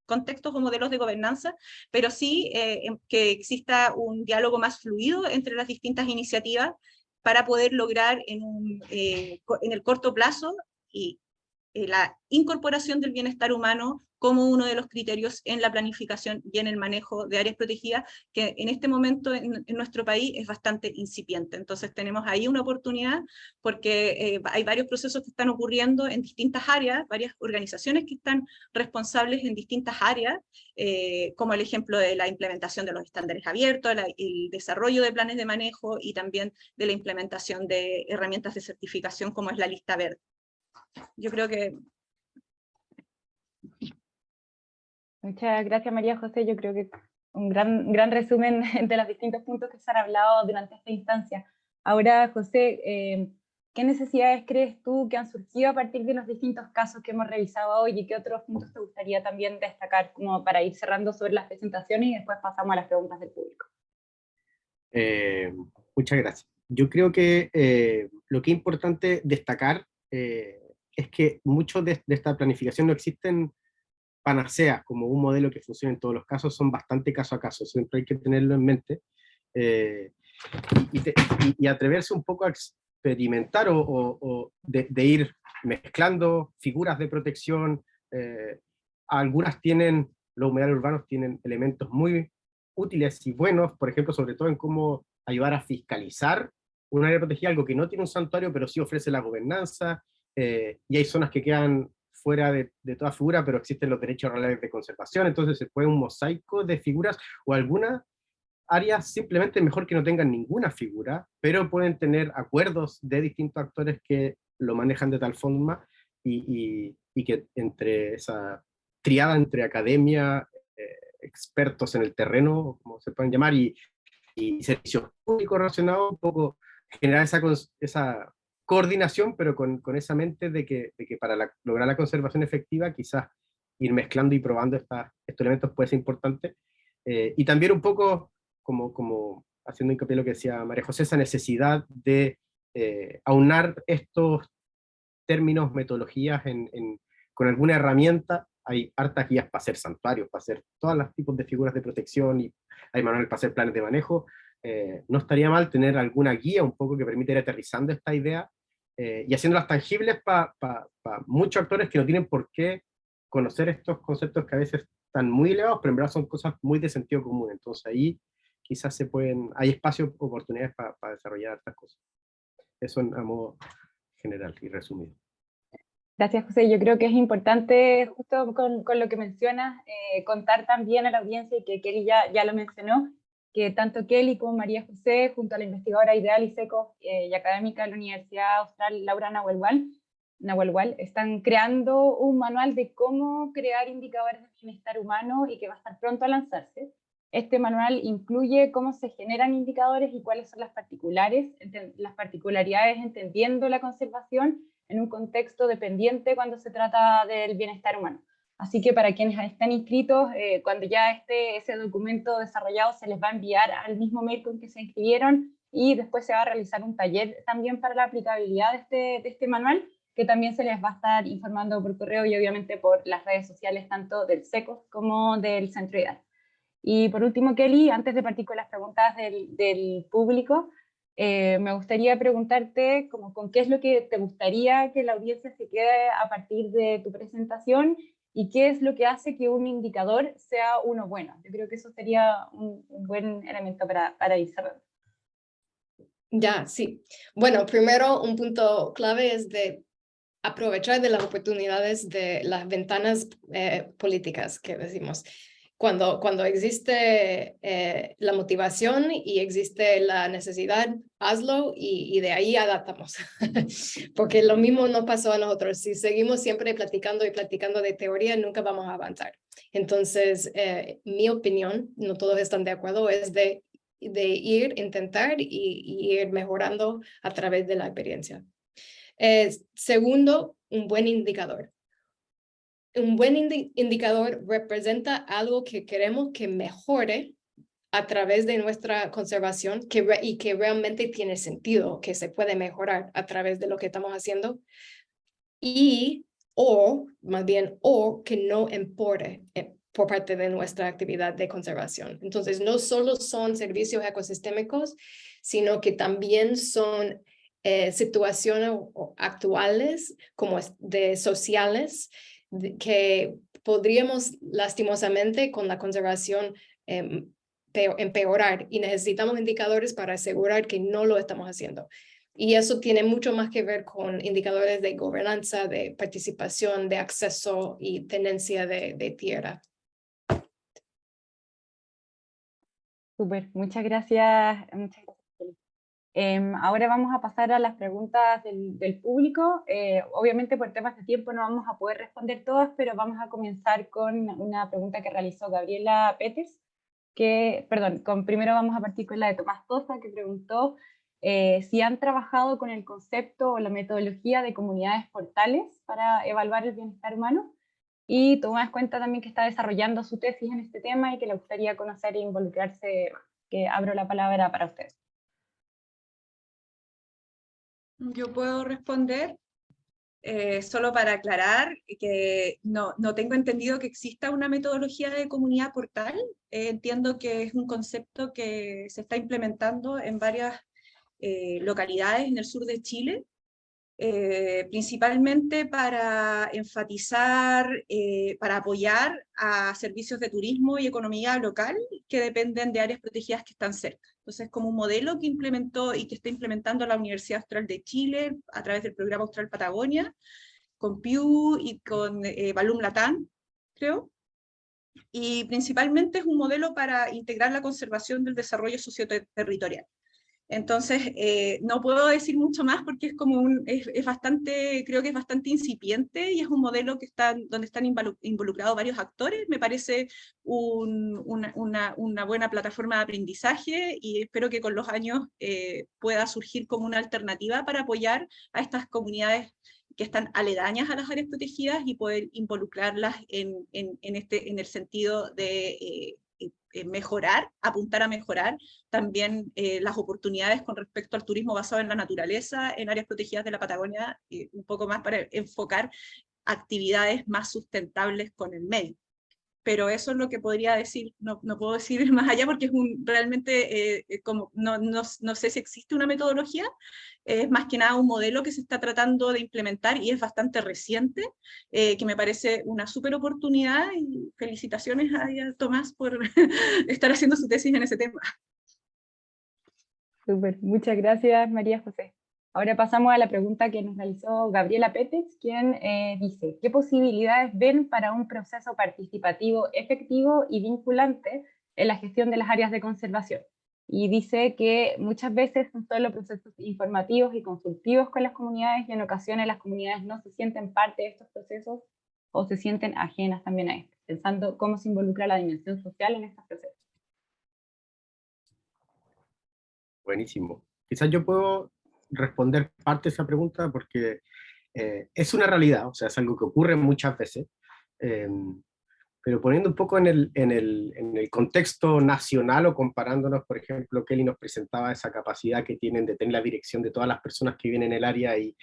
contextos o modelos de gobernanza, pero sí que exista un diálogo más fluido entre las distintas iniciativas para poder lograr en el corto plazo la incorporación del bienestar humano como uno de los criterios en la planificación y en el manejo de áreas protegidas, que en este momento en nuestro país es bastante incipiente. Entonces tenemos ahí una oportunidad, porque hay varios procesos que están ocurriendo en distintas áreas, varias organizaciones que están responsables en distintas áreas, como el ejemplo de la implementación de los estándares abiertos, el desarrollo de planes de manejo y también de la implementación de herramientas de certificación como es la lista verde. Yo creo que... Muchas gracias, María José. Yo creo que un gran resumen de los distintos puntos que se han hablado durante esta instancia. Ahora, José, ¿qué necesidades crees tú que han surgido a partir de los distintos casos que hemos revisado hoy y qué otros puntos te gustaría también destacar como para ir cerrando sobre las presentaciones y después pasamos a las preguntas del público? Muchas gracias. Yo creo que lo que es importante destacar es que mucho de esta planificación no existen panaceas como un modelo que funcione en todos los casos, son bastante caso a caso, siempre hay que tenerlo en mente y atreverse un poco a experimentar o de ir mezclando figuras de protección. Algunas los humedales urbanos tienen elementos muy útiles y buenos, por ejemplo, sobre todo en cómo ayudar a fiscalizar un área protegida, algo que no tiene un santuario, pero sí ofrece la gobernanza, y hay zonas que quedan fuera de toda figura, pero existen los derechos reales de conservación, entonces se puede un mosaico de figuras, o algunas áreas simplemente mejor que no tengan ninguna figura, pero pueden tener acuerdos de distintos actores que lo manejan de tal forma, y que entre esa triada entre academia, expertos en el terreno, como se pueden llamar, y servicios públicos relacionados, un poco generar esa coordinación, pero con esa mente de que para lograr la conservación efectiva, quizás ir mezclando y probando estos elementos puede ser importante. Y también un poco, como haciendo hincapié en lo que decía María José, esa necesidad de aunar estos términos, metodologías con alguna herramienta. Hay hartas guías para hacer santuarios, para hacer todos los tipos de figuras de protección, y hay manuales para hacer planes de manejo. No estaría mal tener alguna guía un poco que permita ir aterrizando esta idea y haciéndolas tangibles para muchos actores que no tienen por qué conocer estos conceptos que a veces están muy elevados, pero en verdad son cosas muy de sentido común. Entonces ahí quizás hay espacio, oportunidades para desarrollar estas cosas. Eso a modo general y resumido. Gracias, José. Yo creo que es importante, justo con lo que mencionas, contar también a la audiencia, y que Kelly ya lo mencionó, que tanto Kelly como María José, junto a la investigadora Ideal Iseco y académica de la Universidad Austral, Laura Nahuelhual, están creando un manual de cómo crear indicadores de bienestar humano y que va a estar pronto a lanzarse. Este manual incluye cómo se generan indicadores y cuáles son las particularidades entendiendo la conservación en un contexto dependiente cuando se trata del bienestar humano. Así que para quienes están inscritos, cuando ya esté ese documento desarrollado, se les va a enviar al mismo mail con que se inscribieron, y después se va a realizar un taller también para la aplicabilidad de este manual, que también se les va a estar informando por correo y obviamente por las redes sociales, tanto del SECO como del Centro Ideal. Y por último, Kelly, antes de partir con las preguntas del público, me gustaría preguntarte con qué es lo que te gustaría que la audiencia se quede a partir de tu presentación, y qué es lo que hace que un indicador sea uno bueno. Yo creo que eso sería un buen elemento para ir cerrando. Ya, sí. Bueno, primero un punto clave es de aprovechar de las oportunidades de las ventanas políticas que decimos. Cuando existe la motivación y existe la necesidad, hazlo y de ahí adaptamos. Porque lo mismo nos pasó a nosotros. Si seguimos siempre platicando y platicando de teoría, nunca vamos a avanzar. Entonces, mi opinión, no todos están de acuerdo, es de intentar y ir mejorando a través de la experiencia. Segundo, un buen indicador. Un buen indicador representa algo que queremos que mejore a través de nuestra conservación y que realmente tiene sentido, que se puede mejorar a través de lo que estamos haciendo, o que no importe por parte de nuestra actividad de conservación. Entonces, no solo son servicios ecosistémicos, sino que también son situaciones actuales como de sociales, que podríamos lastimosamente con la conservación empeorar, y necesitamos indicadores para asegurar que no lo estamos haciendo. Y eso tiene mucho más que ver con indicadores de gobernanza, de participación, de acceso y tenencia de tierra. Súper, muchas gracias. Ahora vamos a pasar a las preguntas del público. Obviamente por temas de tiempo no vamos a poder responder todas, pero vamos a comenzar con una pregunta que realizó Gabriela Peters, primero vamos a partir con la de Tomás Tosa, que preguntó si han trabajado con el concepto o la metodología de comunidades portales para evaluar el bienestar humano, y Tomás cuenta también que está desarrollando su tesis en este tema y que le gustaría conocer e involucrarse más. Que abro la palabra para ustedes. Yo puedo responder, solo para aclarar que no tengo entendido que exista una metodología de comunidad portal. Entiendo que es un concepto que se está implementando en varias localidades en el sur de Chile, principalmente para enfatizar, para apoyar a servicios de turismo y economía local que dependen de áreas protegidas que están cerca. Entonces, como un modelo que implementó y que está implementando la Universidad Austral de Chile a través del programa Austral Patagonia, con Pew y con Balum Latam, creo. Y principalmente es un modelo para integrar la conservación del desarrollo socioterritorial. Entonces, no puedo decir mucho más porque es como creo que es bastante incipiente, y es un modelo donde están involucrados varios actores. Me parece una buena plataforma de aprendizaje, y espero que con los años pueda surgir como una alternativa para apoyar a estas comunidades que están aledañas a las áreas protegidas y poder involucrarlas en el sentido de mejorar, apuntar a mejorar también las oportunidades con respecto al turismo basado en la naturaleza en áreas protegidas de la Patagonia, un poco más para enfocar actividades más sustentables con el medio. Pero eso es lo que podría decir, no puedo decir más allá porque es realmente, como, no sé si existe una metodología, es más que nada un modelo que se está tratando de implementar y es bastante reciente, que me parece una súper oportunidad, y felicitaciones a Tomás por estar haciendo su tesis en ese tema. Súper, muchas gracias María José. Ahora pasamos a la pregunta que nos realizó Gabriela Pétex, quien dice, ¿qué posibilidades ven para un proceso participativo efectivo y vinculante en la gestión de las áreas de conservación? Y dice que muchas veces son solo procesos informativos y consultivos con las comunidades, y en ocasiones las comunidades no se sienten parte de estos procesos o se sienten ajenas también a estos, pensando cómo se involucra la dimensión social en estos procesos. Buenísimo. Quizás yo puedo responder parte de esa pregunta porque es una realidad, o sea, es algo que ocurre muchas veces, pero poniendo un poco en el contexto nacional o comparándonos, por ejemplo, Kelly nos presentaba esa capacidad que tienen de tener la dirección de todas las personas que vienen en el área y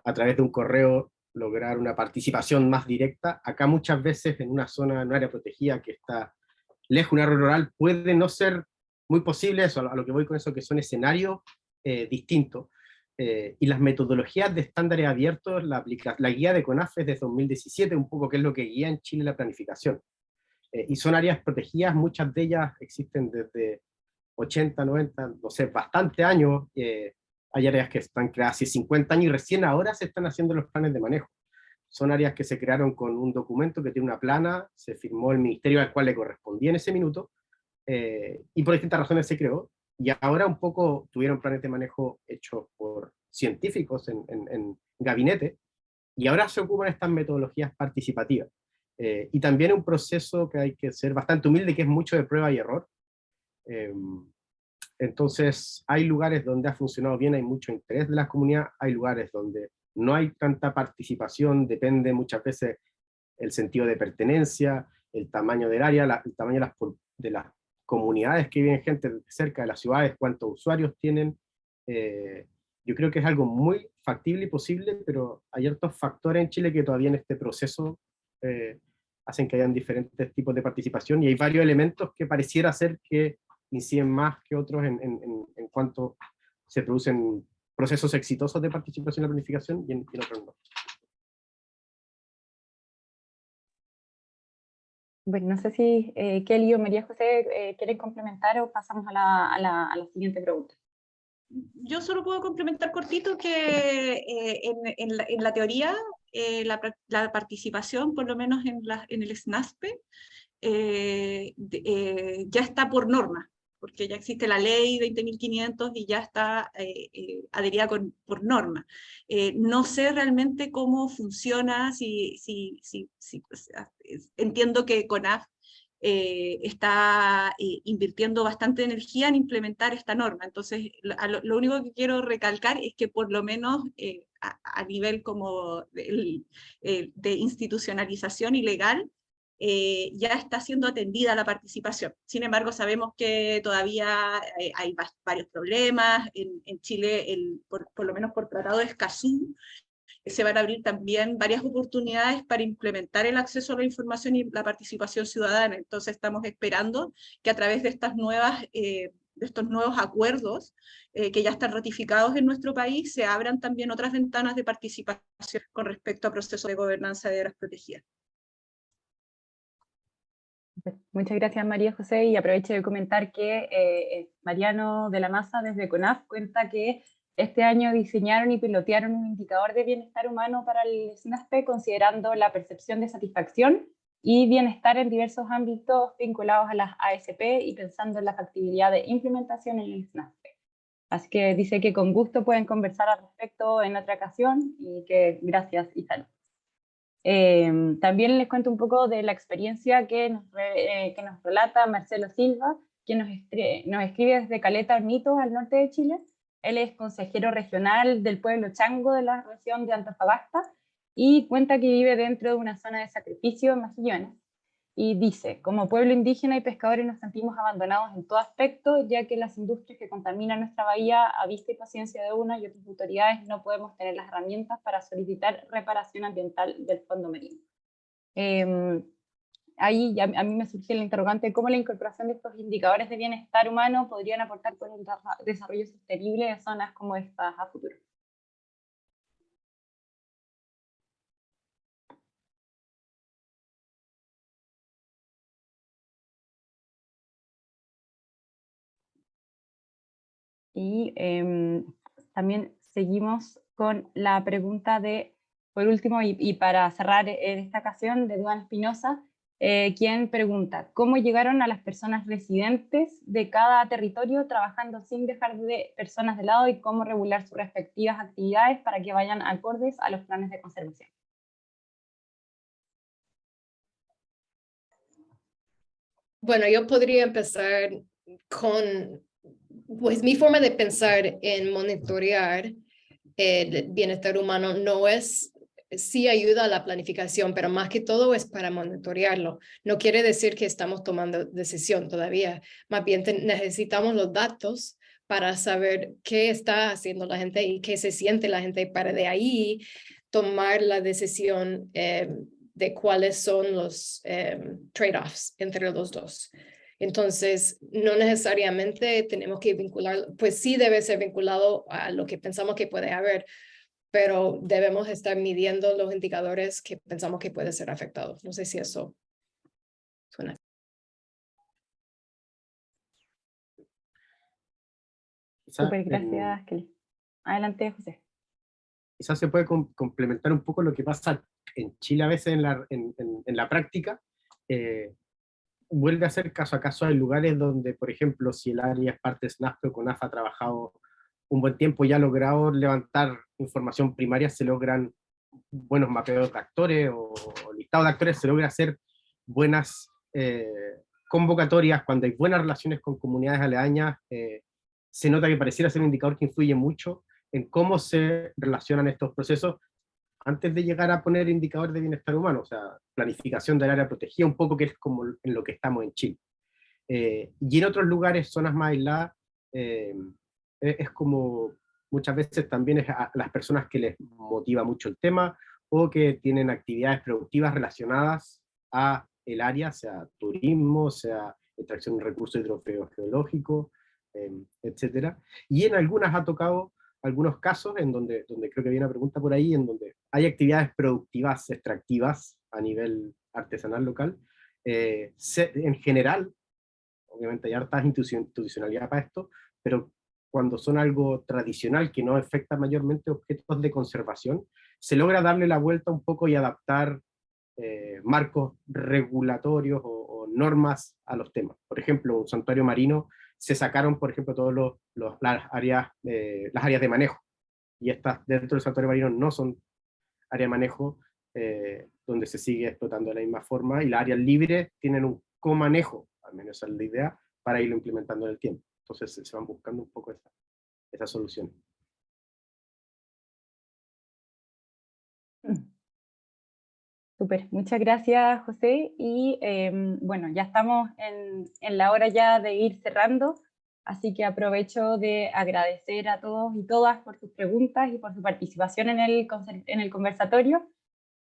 a través de un correo lograr una participación más directa. Acá muchas veces en una zona, en un área protegida que está lejos de un área rural, puede no ser muy posible eso, a lo que voy con eso, que son escenarios distintos. Y las metodologías de estándares abiertos, la guía de CONAF es de 2017, un poco que es lo que guía en Chile la planificación. Y son áreas protegidas, muchas de ellas existen desde 80, 90, no sé, bastante años. Hay áreas que están creadas hace 50 años y recién ahora se están haciendo los planes de manejo. Son áreas que se crearon con un documento que tiene una plana, se firmó el ministerio al cual le correspondía en ese minuto, y por distintas razones se creó, y ahora un poco tuvieron planes de manejo hechos por científicos en gabinete, y ahora se ocupan estas metodologías participativas. Y también un proceso que hay que ser bastante humilde, que es mucho de prueba y error. Entonces, hay lugares donde ha funcionado bien, hay mucho interés de la comunidad, hay lugares donde no hay tanta participación, depende muchas veces el sentido de pertenencia, el tamaño del área, el tamaño de las comunidades que viven gente cerca de las ciudades, cuántos usuarios tienen. Yo creo que es algo muy factible y posible, pero hay otros factores en Chile que todavía en este proceso hacen que hayan diferentes tipos de participación, y hay varios elementos que pareciera ser que inciden más que otros en cuanto se producen procesos exitosos de participación en la planificación y en otros no. Bueno, no sé si Kelly o María José quieren complementar o pasamos a la siguiente pregunta. Yo solo puedo complementar cortito que en la teoría la participación, por lo menos en el SNASPE, ya está por norma, porque ya existe la ley 20.500 y ya está adherida por norma. No sé realmente cómo funciona, entiendo que CONAF está invirtiendo bastante energía en implementar esta norma. Entonces, lo único que quiero recalcar es que por lo menos a nivel como de institucionalización y legal, ya está siendo atendida la participación. Sin embargo, sabemos que todavía hay varios problemas. En Chile, por lo menos por tratado de Escazú, se van a abrir también varias oportunidades para implementar el acceso a la información y la participación ciudadana. Entonces estamos esperando que a través de estas de estos nuevos acuerdos que ya están ratificados en nuestro país, se abran también otras ventanas de participación con respecto a procesos de gobernanza de áreas protegidas. Muchas gracias María José, y aprovecho de comentar que Mariano de la Maza desde CONAF cuenta que este año diseñaron y pilotearon un indicador de bienestar humano para el SNASPE, considerando la percepción de satisfacción y bienestar en diversos ámbitos vinculados a las ASP y pensando en la factibilidad de implementación en el SNASPE. Así que dice que con gusto pueden conversar al respecto en otra ocasión, y que gracias y salud. También les cuento un poco de la experiencia que nos relata Marcelo Silva, quien nos escribe desde Caleta Hornitos, al norte de Chile. Él es consejero regional del pueblo Chango de la región de Antofagasta, y cuenta que vive dentro de una zona de sacrificio en Mejillones. Y dice, como pueblo indígena y pescadores nos sentimos abandonados en todo aspecto, ya que las industrias que contaminan nuestra bahía, a vista y paciencia de una y otras autoridades, no podemos tener las herramientas para solicitar reparación ambiental del fondo marino. Ahí a mí me surgió el interrogante, ¿cómo la incorporación de estos indicadores de bienestar humano podrían aportar con el desarrollo sostenible de zonas como estas a futuro? Y también seguimos con la pregunta de, por último, y para cerrar en esta ocasión, de Duan Espinosa, quien pregunta, ¿cómo llegaron a las personas residentes de cada territorio trabajando sin dejar de personas de lado y cómo regular sus respectivas actividades para que vayan acordes a los planes de conservación? Bueno, yo podría empezar con, pues mi forma de pensar en monitorear el bienestar humano no es, sí ayuda a la planificación, pero más que todo es para monitorearlo. No quiere decir que estamos tomando decisión todavía, más bien necesitamos los datos para saber qué está haciendo la gente y qué se siente la gente, para de ahí tomar la decisión de cuáles son los trade-offs entre los dos. Entonces, no necesariamente tenemos que vincular, pues sí debe ser vinculado a lo que pensamos que puede haber, pero debemos estar midiendo los indicadores que pensamos que puede ser afectados. No sé si eso suena. Súper, gracias, Kelly. Adelante, José. Quizás se puede complementar un poco lo que pasa en Chile a veces en la práctica. Vuelve a ser caso a caso. Hay lugares donde, por ejemplo, si el área es parte de SNAFPE o CONAF ha trabajado un buen tiempo y ha logrado levantar información primaria, se logran buenos mapeos de actores o listados de actores, se logra hacer buenas convocatorias. Cuando hay buenas relaciones con comunidades aledañas, se nota que pareciera ser un indicador que influye mucho en cómo se relacionan estos procesos antes de llegar a poner indicadores de bienestar humano, o sea, planificación del área protegida, un poco que es como en lo que estamos en Chile. Y en otros lugares, zonas más aisladas, es como muchas veces también es a las personas que les motiva mucho el tema o que tienen actividades productivas relacionadas a el área, sea turismo, sea extracción de recursos hidrogeológicos, etcétera. Y en algunas ha tocado algunos casos en donde creo que había una pregunta por ahí, en donde hay actividades productivas extractivas a nivel artesanal local. En general, obviamente hay hartas institucionalidad para esto, pero cuando son algo tradicional que no afecta mayormente objetos de conservación, se logra darle la vuelta un poco y adaptar marcos regulatorios o normas a los temas. Por ejemplo, un santuario marino, se sacaron, por ejemplo, todas las áreas de manejo, y estas dentro del santuario marino no son áreas de manejo donde se sigue explotando de la misma forma, y las áreas libres tienen un comanejo, al menos esa es la idea, para irlo implementando en el tiempo. Entonces se van buscando un poco esa solución. Súper, muchas gracias, José. Y bueno, ya estamos en la hora ya de ir cerrando, así que aprovecho de agradecer a todos y todas por sus preguntas y por su participación en el conversatorio.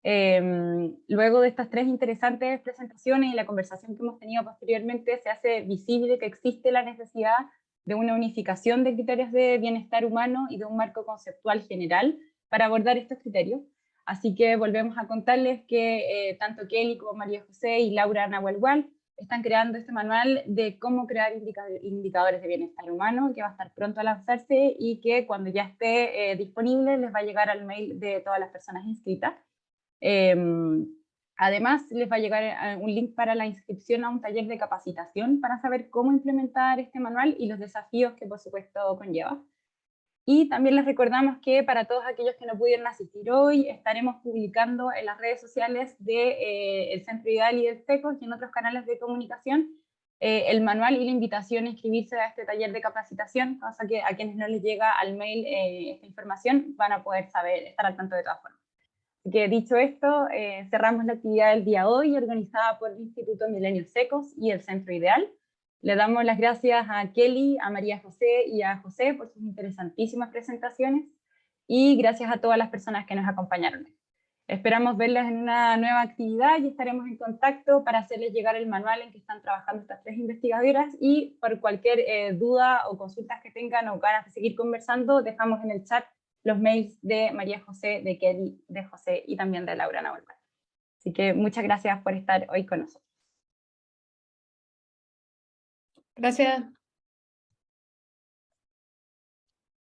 Luego de estas tres interesantes presentaciones y la conversación que hemos tenido posteriormente, se hace visible que existe la necesidad de una unificación de criterios de bienestar humano y de un marco conceptual general para abordar estos criterios. Así que volvemos a contarles que tanto Kelly como María José y Laura Nahuelhual están creando este manual de cómo crear indicadores de bienestar humano, que va a estar pronto a lanzarse y que cuando ya esté disponible les va a llegar al mail de todas las personas inscritas. Además, les va a llegar un link para la inscripción a un taller de capacitación para saber cómo implementar este manual y los desafíos que por supuesto conlleva. Y también les recordamos que para todos aquellos que no pudieron asistir hoy, estaremos publicando en las redes sociales del Centro Ideal y del FECO y en otros canales de comunicación el manual y la invitación a inscribirse a este taller de capacitación, cosa que a quienes no les llega al mail esta información van a poder estar al tanto de todas formas. Así que dicho esto, cerramos la actividad del día de hoy, organizada por el Instituto Milenios Secos y el Centro Ideal. Le damos las gracias a Kelly, a María José y a José por sus interesantísimas presentaciones, y gracias a todas las personas que nos acompañaron. Esperamos verlas en una nueva actividad y estaremos en contacto para hacerles llegar el manual en que están trabajando estas 3 investigadoras, y por cualquier duda o consultas que tengan o ganas de seguir conversando, dejamos en el chat los mails de María José, de Kelly, de José y también de Laura Nahuelpan. Así que muchas gracias por estar hoy con nosotros. Gracias.